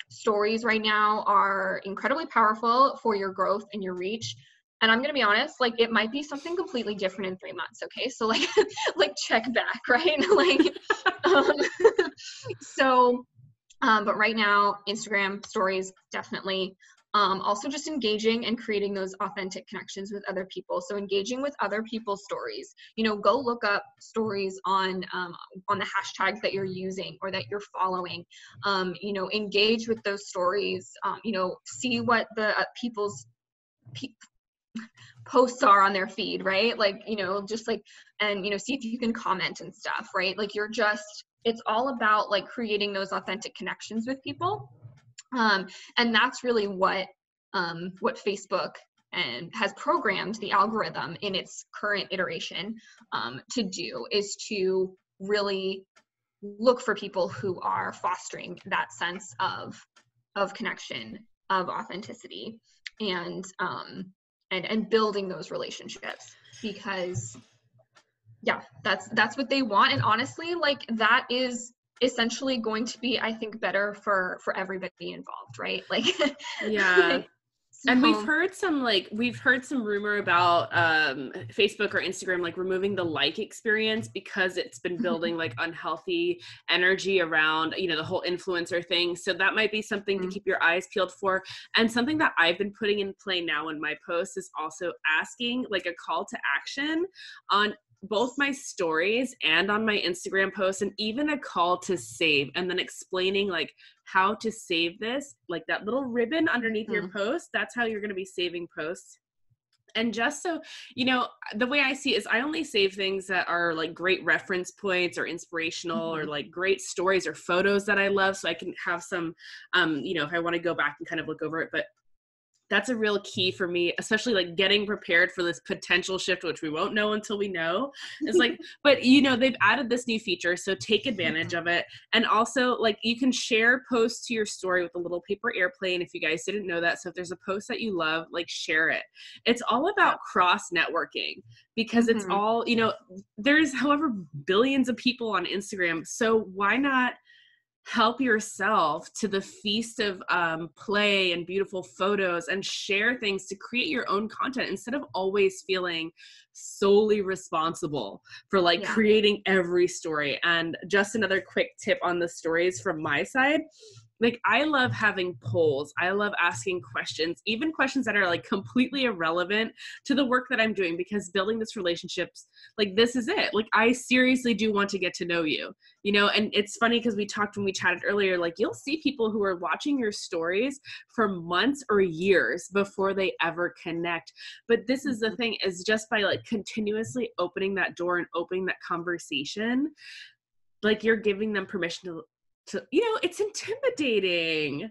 stories right now are incredibly powerful for your growth and your reach. And I'm going to be honest, like it might be something completely different in 3 months. Okay. So like, like check back, right? Like, but right now, Instagram stories, definitely. Also just engaging and creating those authentic connections with other people. So engaging with other people's stories, you know, go look up stories on the hashtags that you're using or that you're following, you know, engage with those stories, you know, see what the people's posts are on their feed, right? Like, you know, just like, and, you know, see if you can comment and stuff, right? Like it's all about like creating those authentic connections with people. And that's really what Facebook has programmed the algorithm in its current iteration to do, is to really look for people who are fostering that sense of connection, of authenticity, and building those relationships, because yeah, that's what they want. And honestly, like that is essentially going to be, I think, better for everybody involved, right? Like Yeah. like, and we've heard some rumor about Facebook or Instagram like removing the like experience because it's been building like unhealthy energy around, you know, the whole influencer thing. So that might be something to keep your eyes peeled for. And something that I've been putting in play now in my posts is also asking like a call to action on both my stories and on my Instagram posts, and even a call to save, and then explaining like how to save this, like that little ribbon underneath your post. That's how you're going to be saving posts. And just so, you know, the way I see it is I only save things that are like great reference points or inspirational or like great stories or photos that I love. So I can have some, you know, if I want to go back and kind of look over it. But That's a real key for me, especially like getting prepared for this potential shift, which we won't know until we know. It's like, but you know, they've added this new feature, so take advantage of it. And also, like, you can share posts to your story with a little paper airplane if you guys didn't know that. So if there's a post that you love, like, share it. It's all about cross networking, because it's all, you know, there's however billions of people on Instagram. So why not help yourself to the feast of play and beautiful photos, and share things to create your own content instead of always feeling solely responsible for like creating every story. And just another quick tip on the stories from my side. Like, I love having polls. I love asking questions, even questions that are like completely irrelevant to the work that I'm doing, because building this relationships, like, this is it. Like, I seriously do want to get to know you, you know. And it's funny because we talked when we chatted earlier, like, you'll see people who are watching your stories for months or years before they ever connect. But this is the thing, is just by like continuously opening that door and opening that conversation, like, you're giving them permission to, you know, it's intimidating.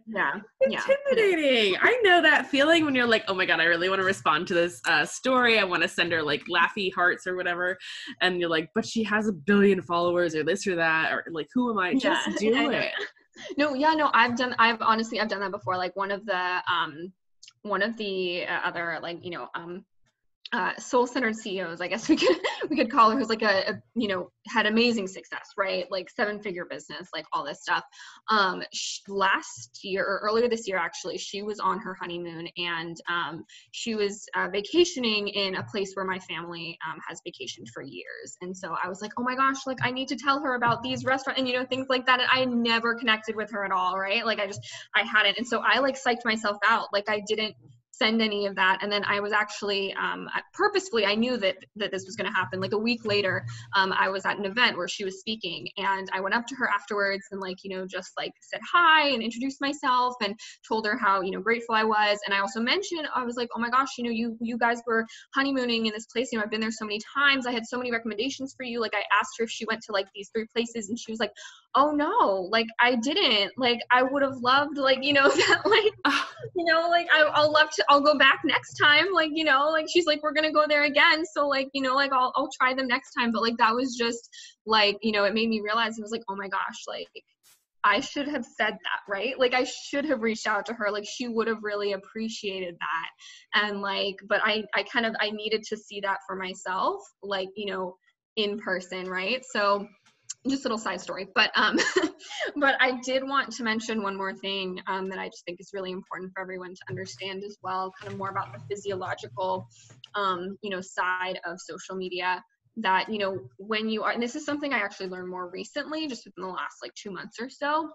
Intimidating. I know that feeling when you're like, oh my God, I really want to respond to this story. I want to send her like laughy hearts or whatever. And you're like, but she has 1 billion followers or this or that, or like, who am I? Just do it. No, I've done that before. Like one of the other, like, you know, soul-centered CEOs, I guess we could call her, who's like a you know, had amazing success, right? Like 7-figure business, like all this stuff. Last year, or earlier this year, actually, she was on her honeymoon, and she was vacationing in a place where my family has vacationed for years. And so I was like, oh my gosh, like, I need to tell her about these restaurants and, you know, things like that. And I never connected with her at all, right? Like, I hadn't. And so I like psyched myself out. Like, I didn't send any of that. And then I was actually purposefully, I knew that this was going to happen. Like a week later, I was at an event where she was speaking, and I went up to her afterwards and, like, you know, just like said hi and introduced myself and told her how, you know, grateful I was. And I also mentioned, I was like, oh my gosh, you know, you guys were honeymooning in this place. You know, I've been there so many times. I had so many recommendations for you. Like, I asked her if she went to like these 3 places, and she was like, oh no, like, I didn't. Like, I would have loved, like, you know, that, like, you know, like, I'll go back next time. Like, you know, like, she's like, we're going to go there again. So, like, you know, like, I'll try them next time. But like, that was just like, you know, it made me realize, it was like, oh my gosh, like, I should have said that, right? Like, I should have reached out to her. Like, she would have really appreciated that. And like, but I needed to see that for myself, like, you know, in person. Right. So just a little side story, but but I did want to mention one more thing that I just think is really important for everyone to understand as well, kind of more about the physiological, you know, side of social media. That, you know, when you are, and this is something I actually learned more recently, just within the last like 2 months or so.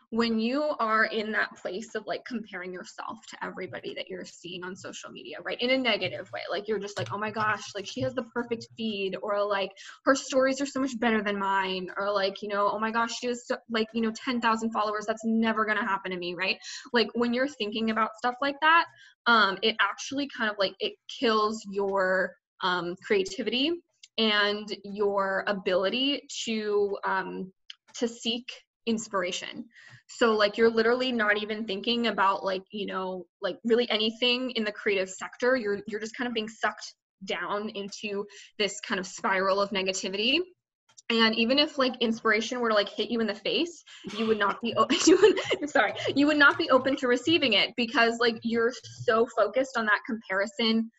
When you are in that place of like comparing yourself to everybody that you're seeing on social media, right, in a negative way, like, you're just like, oh my gosh, like, she has the perfect feed, or like, her stories are so much better than mine, or like, you know, oh my gosh, she has like, you know, 10,000 followers, that's never going to happen to me, right? Like, when you're thinking about stuff like that, it actually kind of like, it kills your creativity and your ability to seek inspiration. So like, you're literally not even thinking about, like, you know, like, really anything in the creative sector. You're just kind of being sucked down into this kind of spiral of negativity. And even if like inspiration were to like hit you in the face, you would not be you would not be open to receiving it, because like, you're so focused on that comparison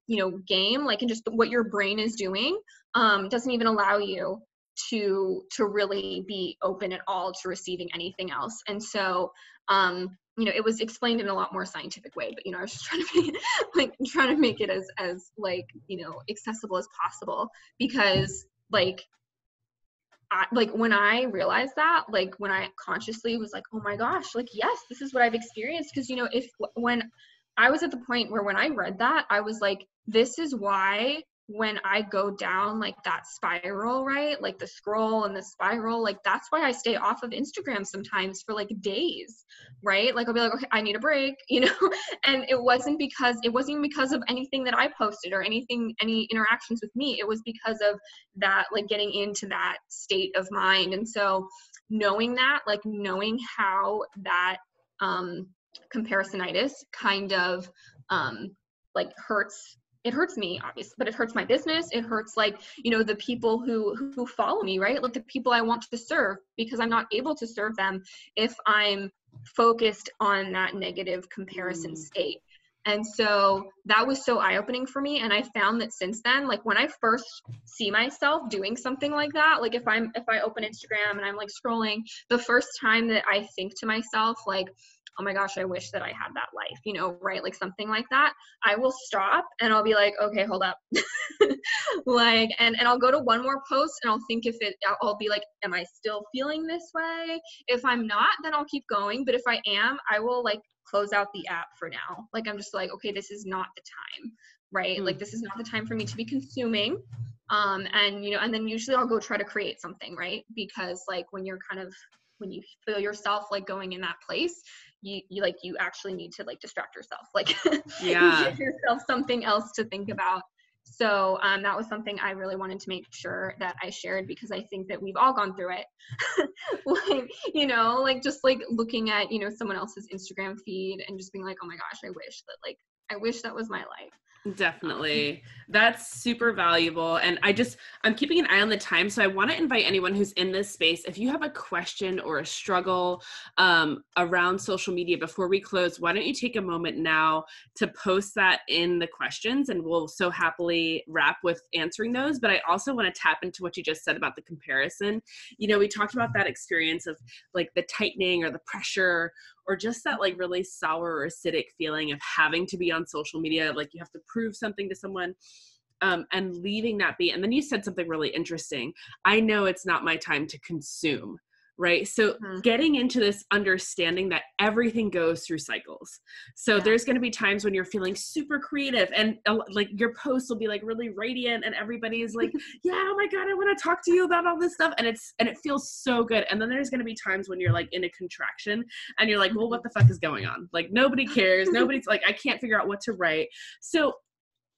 you know, game, like, and just what your brain is doing doesn't even allow you to really be open at all to receiving anything else. And so you know, it was explained in a lot more scientific way, but, you know, I was just trying to make it as like, you know, accessible as possible, because like, when I realized that, like, when I consciously was like, oh my gosh, like, yes, this is what I've experienced. Because, you know, when I was at the point where, when I read that, I was like, this is why when I go down like that spiral, right, like the scroll and the spiral, like, that's why I stay off of Instagram sometimes for like days, right? Like, I'll be like, okay, I need a break, you know. And it wasn't even because of anything that I posted or any interactions with me. It was because of that, like, getting into that state of mind. And so knowing that, like, knowing how that comparisonitis kind of like hurts. It hurts me, obviously, but it hurts my business. It hurts, like, you know, the people who follow me, right? Like the people I want to serve, because I'm not able to serve them if I'm focused on that negative comparison state. And so that was so eye-opening for me. And I found that since then, like when I first see myself doing something like that, like if I open Instagram and I'm like scrolling, the first time that I think to myself, like, oh my gosh, I wish that I had that life, you know, right? Like something like that, I will stop and I'll be like, okay, hold up. Like, and I'll go to one more post and I'll think I'll be like, am I still feeling this way? If I'm not, then I'll keep going. But if I am, I will like close out the app for now. Like, I'm just like, okay, this is not the time, right? Like, this is not the time for me to be consuming. And, you know, and then usually I'll go try to create something, right? Because like when you feel yourself like going in that place, you actually need to like distract yourself, like give yourself something else to think about. So that was something I really wanted to make sure that I shared, because I think that we've all gone through it. Like, you know, like just like looking at, you know, someone else's Instagram feed and just being like, oh my gosh, I wish that was my life. Definitely. That's super valuable. And I'm keeping an eye on the time. So I want to invite anyone who's in this space, if you have a question or a struggle around social media before we close, why don't you take a moment now to post that in the questions, and we'll so happily wrap with answering those. But I also want to tap into what you just said about the comparison. You know, we talked about that experience of like the tightening or the pressure, or just that like really sour or acidic feeling of having to be on social media, like you have to prove something to someone, and leaving that be. And then you said something really interesting. I know it's not my time to consume, right? So getting into this understanding that everything goes through cycles. So there's going to be times when you're feeling super creative and like your posts will be like really radiant and everybody's like, yeah, oh my God, I want to talk to you about all this stuff. And it feels so good. And then there's going to be times when you're like in a contraction and you're like, well, what the fuck is going on? Like nobody cares. Nobody's like, I can't figure out what to write. So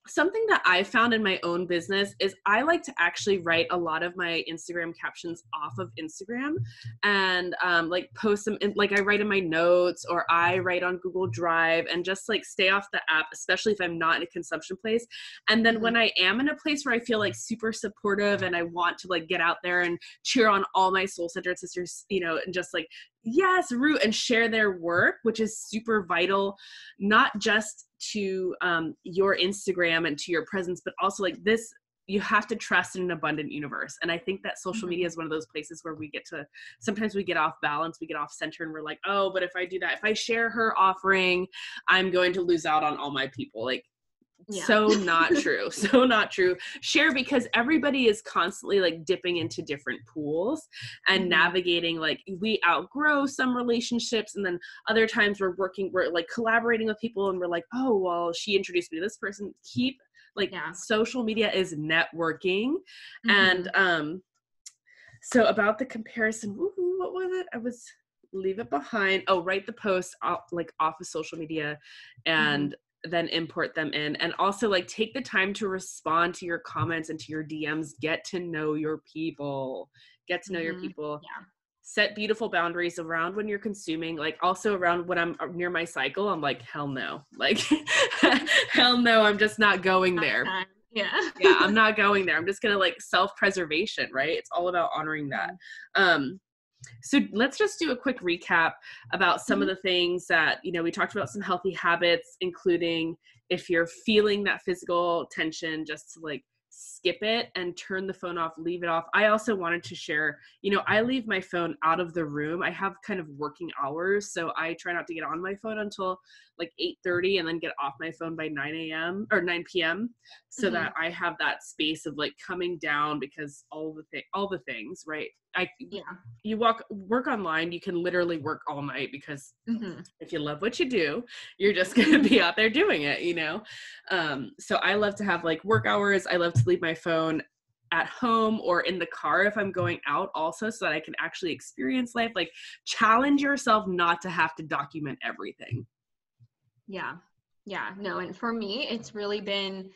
something that I found in my own business is I like to actually write a lot of my Instagram captions off of Instagram and like post them in, like I write in my notes or I write on Google Drive and just like stay off the app, especially if I'm not in a consumption place. And then when I am in a place where I feel like super supportive and I want to like get out there and cheer on all my soul-centered sisters, you know, and just like, yes, root and share their work, which is super vital, not just to your Instagram and to your presence, but also like this, you have to trust in an abundant universe. And I think that social media is one of those places where sometimes we get off balance, we get off center and we're like, oh, but if I do that, if I share her offering, I'm going to lose out on all my people. Like, so not true. So not true. Share, because everybody is constantly like dipping into different pools and navigating, like we outgrow some relationships. And then other times we're like collaborating with people and we're like, oh, well, she introduced me to this person. Social media is networking. And so about the comparison, what was it? Leave it behind. Oh, write the post off of social media and then import them in. And also like take the time to respond to your comments and to your DMs. Get to know your people. Set beautiful boundaries around when you're consuming, like also around when I'm near my cycle, I'm like, hell no, like hell no, I'm just not going there. I'm not going there. I'm just gonna like self-preservation, right? It's all about honoring that. So let's just do a quick recap about some of the things that, you know, we talked about some healthy habits, including if you're feeling that physical tension, just to like skip it and turn the phone off, leave it off. I also wanted to share, you know, I leave my phone out of the room. I have kind of working hours, so I try not to get on my phone until like 8:30 and then get off my phone by 9 a.m. or 9 p.m. so that I have that space of like coming down, because all the things, right? You work online, you can literally work all night, because if you love what you do, you're just going to be out there doing it, you know? So I love to have like work hours. I love to leave my phone at home or in the car if I'm going out also, so that I can actually experience life. Like challenge yourself not to have to document everything. No, and for me, it's really been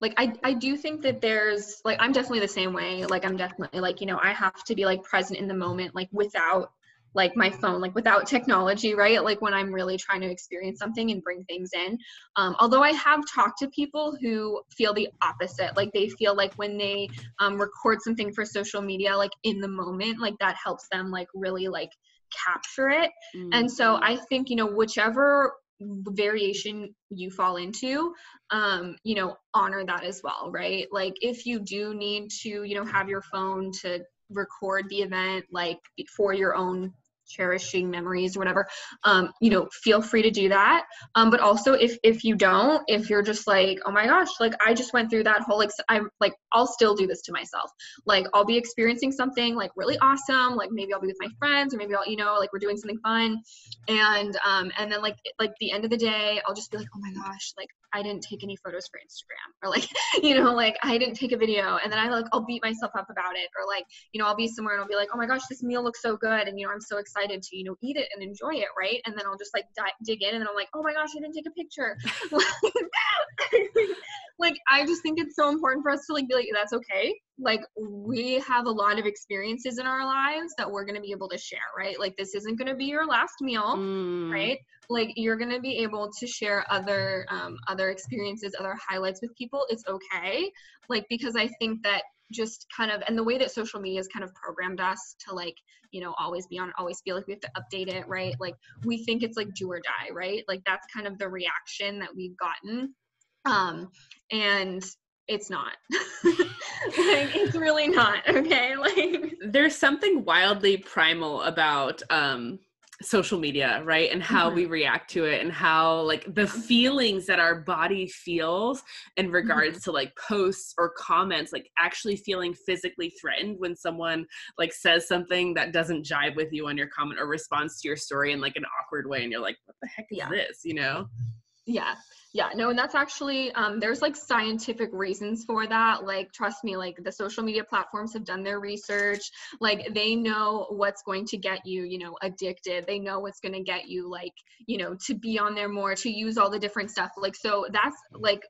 like, I do think that there's like, I'm definitely the same way. Like, I'm definitely like, you know, I have to be like present in the moment, like without like my phone, like without technology, right? Like when I'm really trying to experience something and bring things in. Although I have talked to people who feel the opposite, like they feel like when they record something for social media, like in the moment, like that helps them like really like capture it. And so I think, you know, whichever variation you fall into, you know, honor that as well, right? Like if you do need to, you know, have your phone to record the event, like for your own cherishing memories or whatever, you know, feel free to do that. But also if you don't, if you're just like, oh my gosh, like I just went through that whole, I'm like, I'll still do this to myself. Like I'll be experiencing something like really awesome. Like maybe I'll be with my friends, or maybe I'll, you know, like we're doing something fun. And then like the end of the day, I'll just be like, oh my gosh, like I didn't take any photos for Instagram, or like, you know, like I didn't take a video. And then I'll beat myself up about it. Or like, you know, I'll be somewhere and I'll be like, oh my gosh, this meal looks so good. And, you know, I'm so excited to, you know, eat it and enjoy it. Right. And then I'll just like dig in, and then I'm like, oh my gosh, I didn't take a picture. Like, I just think it's so important for us to like be like, that's okay. Like we have a lot of experiences in our lives that we're going to be able to share, right? Like this isn't going to be your last meal, right? Like you're going to be able to share other experiences, other highlights with people. It's okay. Like, because I think that just kind of, and the way that social media has kind of programmed us to like, you know, always be on, always feel like we have to update it, right? Like we think it's like do or die, right? Like that's kind of the reaction that we've gotten. And it's not. Like it's really not, okay? Like there's something wildly primal about social media, right? And how we react to it, and how like the feelings that our body feels in regards to like posts or comments, like actually feeling physically threatened when someone like says something that doesn't jive with you on your comment or responds to your story in like an awkward way, and you're like, what the heck is this, you know? Yeah, no, and that's actually, there's like scientific reasons for that. Like, trust me, like the social media platforms have done their research. Like they know what's going to get you, you know, addicted. They know what's going to get you like, you know, to be on there more, to use all the different stuff. Like, so that's like,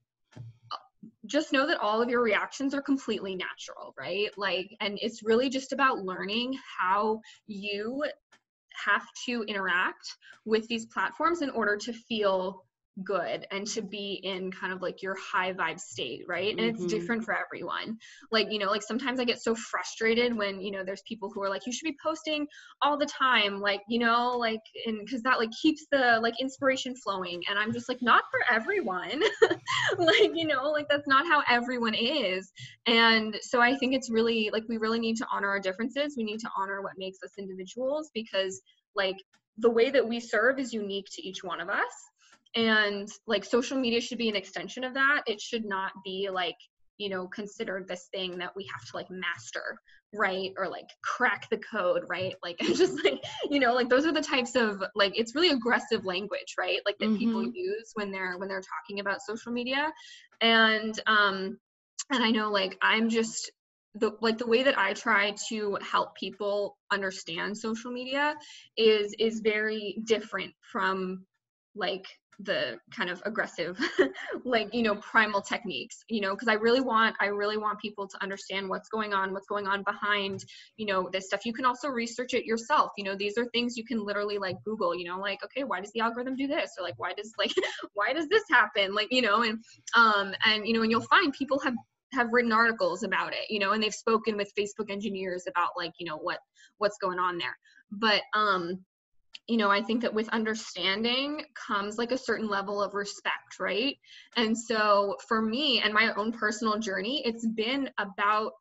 just know that all of your reactions are completely natural, right? Like, and it's really just about learning how you have to interact with these platforms in order to feel good and to be in kind of like your high vibe state, right? And it's different for everyone. Like, you know, like sometimes I get so frustrated when, you know, there's people who are like, you should be posting all the time, like, you know, like, and because that like keeps the like inspiration flowing. And I'm just like, not for everyone. Like, you know, like that's not how everyone is. And so I think it's really like, we really need to honor our differences. We need to honor what makes us individuals, because like the way that we serve is unique to each one of us. And like social media should be an extension of that. It should not be like, you know, considered this thing that we have to like master, right? Or like crack the code, right? Like it's just like, you know, like those are the types of like, it's really aggressive language, right? Like that people use when they're talking about social media. And I know like I'm just the way that I try to help people understand social media is very different from like the kind of aggressive like, you know, primal techniques, you know, because I really want people to understand what's going on behind, you know, this stuff. You can also research it yourself. You know, these are things you can literally like Google, you know, like, okay, why does the algorithm do this? Or like, why does this happen? Like, you know, and you know, and you'll find people have written articles about it, you know, and they've spoken with Facebook engineers about like, you know, what's going on there. But you know, I think that with understanding comes like a certain level of respect, right? And so for me and my own personal journey, it's been about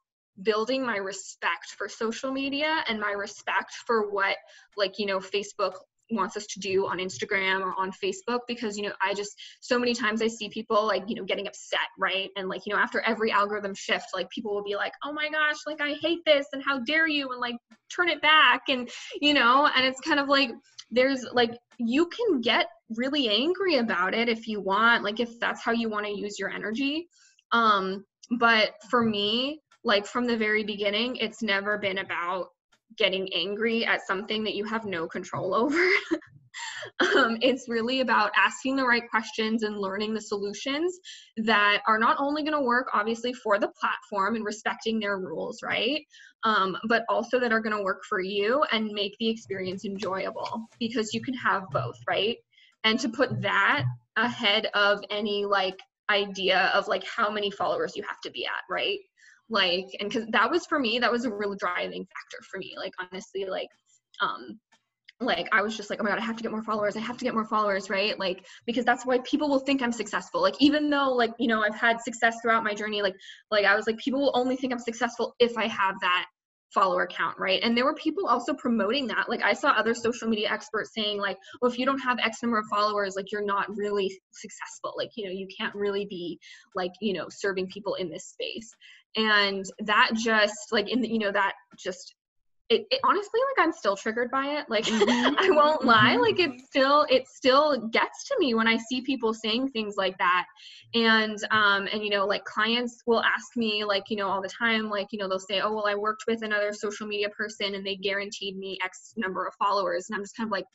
building my respect for social media and my respect for what like, you know, Facebook wants us to do on Instagram or on Facebook, because, you know, I just, so many times I see people like, you know, getting upset, right? And like, you know, after every algorithm shift, like people will be like, oh my gosh, like I hate this and how dare you, and like turn it back. And, you know, and it's kind of like, there's like, you can get really angry about it if you want, like if that's how you want to use your energy. But for me, like from the very beginning, it's never been about getting angry at something that you have no control over. It's really about asking the right questions and learning the solutions that are not only going to work, obviously, for the platform and respecting their rules, right? But also that are going to work for you and make the experience enjoyable, because you can have both, right? And to put that ahead of any like idea of like how many followers you have to be at, right? Like, and because that was for me, that was a real driving factor for me. Like, honestly, like I was just like, oh my God, I have to get more followers. I have to get more followers, right? Like, because that's why people will think I'm successful. Like, even though like, you know, I've had success throughout my journey, like I was like, people will only think I'm successful if I have that follower count, right? And there were people also promoting that. Like, I saw other social media experts saying like, well, if you don't have X number of followers, like you're not really successful. Like, you know, you can't really be like, you know, serving people in this space. And that just like you know, that just, it honestly, like I'm still triggered by it. Like I won't lie, like it still gets to me when I see people saying things like that. And you know, like clients will ask me like, you know, all the time, like, you know, they'll say, oh, well, I worked with another social media person and they guaranteed me X number of followers. And I'm just kind of like,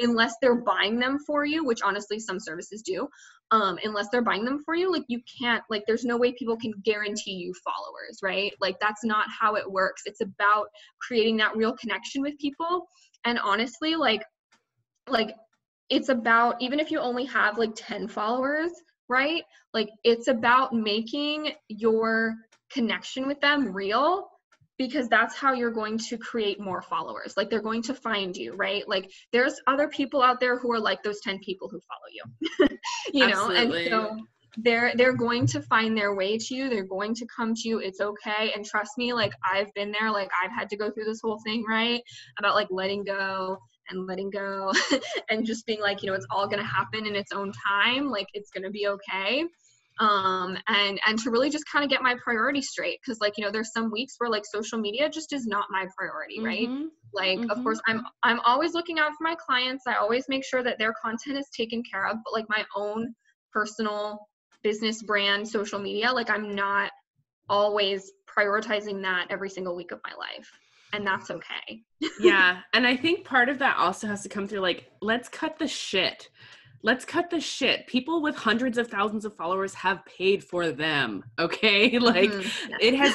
unless they're buying them for you, which honestly some services do, unless they're buying them for you, like you can't, like there's no way people can guarantee you followers, right? Like that's not how it works. It's about creating that real connection with people. And honestly, like it's about, even if you only have like 10 followers, right? Like it's about making your connection with them real, because that's how you're going to create more followers. Like they're going to find you, right? Like there's other people out there who are like those 10 people who follow you, you know? Absolutely. And so they're going to find their way to you. They're going to come to you. It's okay. And trust me, like I've been there, like I've had to go through this whole thing, right? About like letting go and just being like, you know, it's all going to happen in its own time. Like it's going to be okay. And to really just kind of get my priorities straight. Cause like, you know, there's some weeks where like social media just is not my priority, right? Like, of course I'm always looking out for my clients. I always make sure that their content is taken care of, but like my own personal business brand, social media, like I'm not always prioritizing that every single week of my life. And that's okay. Yeah. And I think part of that also has to come through like, let's cut the shit. Let's cut the shit. People with hundreds of thousands of followers have paid for them. Okay. Like it has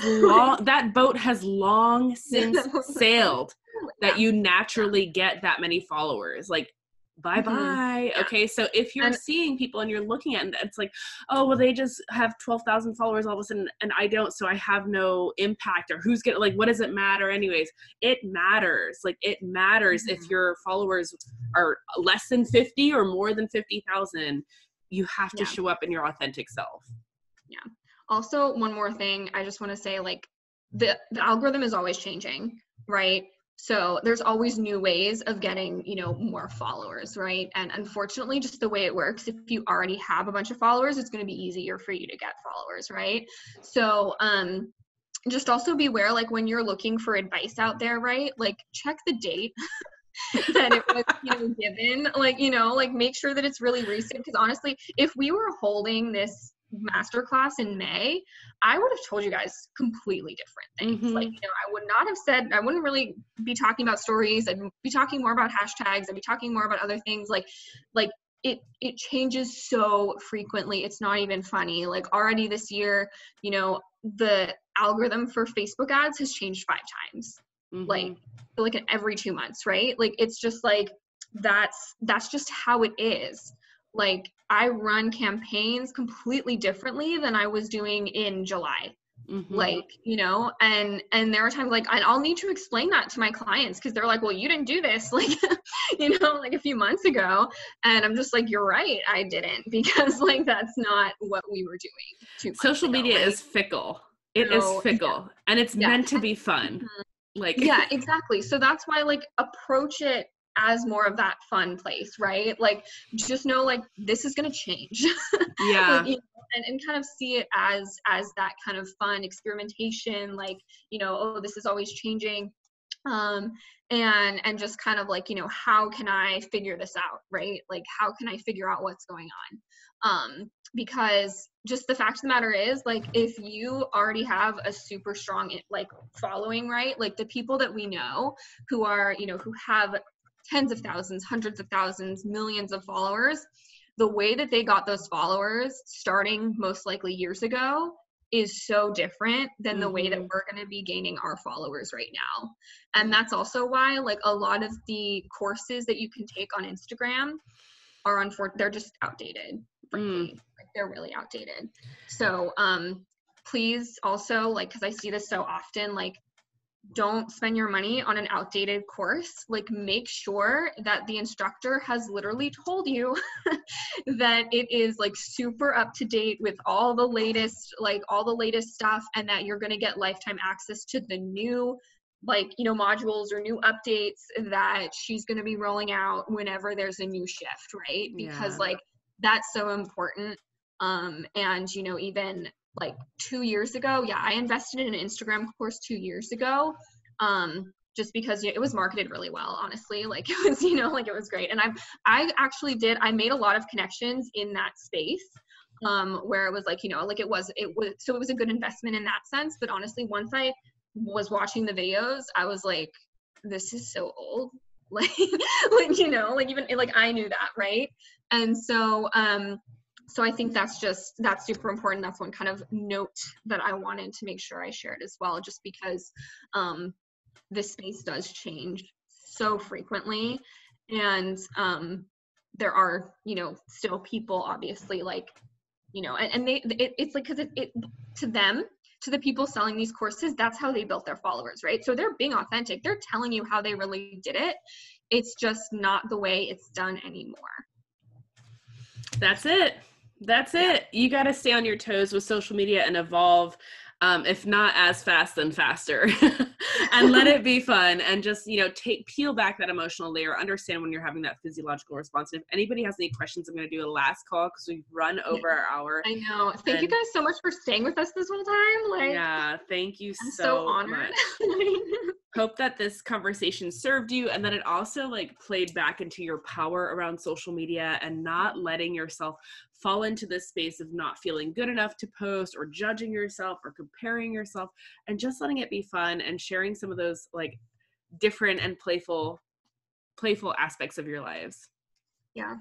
that boat has long since sailed that you naturally get that many followers. Like, bye-bye. Okay. So if you're seeing people and you're looking at it, it's like, oh, well, they just have 12,000 followers all of a sudden and I don't, so I have no impact, or who's getting, like, what does it matter anyways? It matters. Like it matters if your followers are less than 50 or more than 50,000, you have to show up in your authentic self. Yeah. Also, one more thing I just want to say, like the algorithm is always changing, right? So there's always new ways of getting, you know, more followers, right? And unfortunately, just the way it works, if you already have a bunch of followers, it's going to be easier for you to get followers, right? So, just also beware, like when you're looking for advice out there, right? Like check the date that it was, you know, given, like, you know, like make sure that it's really recent. Because honestly, if we were holding this masterclass in May, I would have told you guys completely different things. Like, you know, I would not have said, I wouldn't really be talking about stories. I'd be talking more about hashtags. I'd be talking more about other things. Like it changes so frequently. It's not even funny. Like already this year, you know, the algorithm for Facebook ads has changed 5 times. Like every 2 months, right? Like it's just like that's just how it is. Like I run campaigns completely differently than I was doing in July. Like, you know, and there are times like I'll need to explain that to my clients because they're like, well, you didn't do this like, you know, like a few months ago. And I'm just like, you're right, I didn't, because like that's not what we were doing 2 months Social ago, media right? is fickle. It is fickle and it's meant to be fun. Like yeah, exactly. So that's why like approach it as more of that fun place, right? Like just know like this is going to change. Yeah. Like, you know, and kind of see it as that kind of fun experimentation, like, you know, oh, this is always changing. And just kind of like, you know, how can I figure this out, right? Like how can I figure out what's going on? Because just the fact of the matter is, like, if you already have a super strong like following, right? Like the people that we know who are, you know, who have tens of thousands, hundreds of thousands, millions of followers. The way that they got those followers starting most likely years ago is so different than the way that we're going to be gaining our followers right now. And that's also why like a lot of the courses that you can take on Instagram are they're just outdated, frankly. Like they're really outdated. So please also, like, because I see this so often, like, don't spend your money on an outdated course. Like, make sure that the instructor has literally told you that it is like super up to date with all the latest stuff, and that you're going to get lifetime access to the new, like, you know, modules or new updates that she's going to be rolling out whenever there's a new shift, right? Because like that's so important. And you know, even like 2 years ago, I invested in an Instagram course 2 years ago, just because it was marketed really well, honestly. Like it was, you know, like it was great. And I made a lot of connections in that space, where it was like, you know, like it was a good investment in that sense. But honestly, once I was watching the videos, I was like, this is so old. Like, you know, like even like I knew that, right? And so, so I think that's super important. That's one kind of note that I wanted to make sure I shared as well, just because this space does change so frequently. And there are, you know, still people obviously like, you know, and it's like, because it to them, to the people selling these courses, that's how they built their followers, right? So they're being authentic. They're telling you how they really did it. It's just not the way it's done anymore. That's it. You got to stay on your toes with social media and evolve, if not as fast, then faster. And let it be fun, and just, you know, peel back that emotional layer, understand when you're having that physiological response. And if anybody has any questions, I'm going to do a last call because we've run over our hour. I know. Thank you guys so much for staying with us this whole time. Like, yeah, thank you so honored. much. Hope that this conversation served you, and that it also like played back into your power around social media and not letting yourself fall into this space of not feeling good enough to post, or judging yourself or comparing yourself, and just letting it be fun and sharing some of those like different and playful aspects of your lives. Yeah.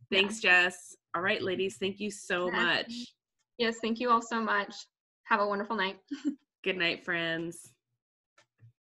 Thanks, Jess. All right, ladies, thank you so much. Yes, thank you all so much. Have a wonderful night. Good night, friends.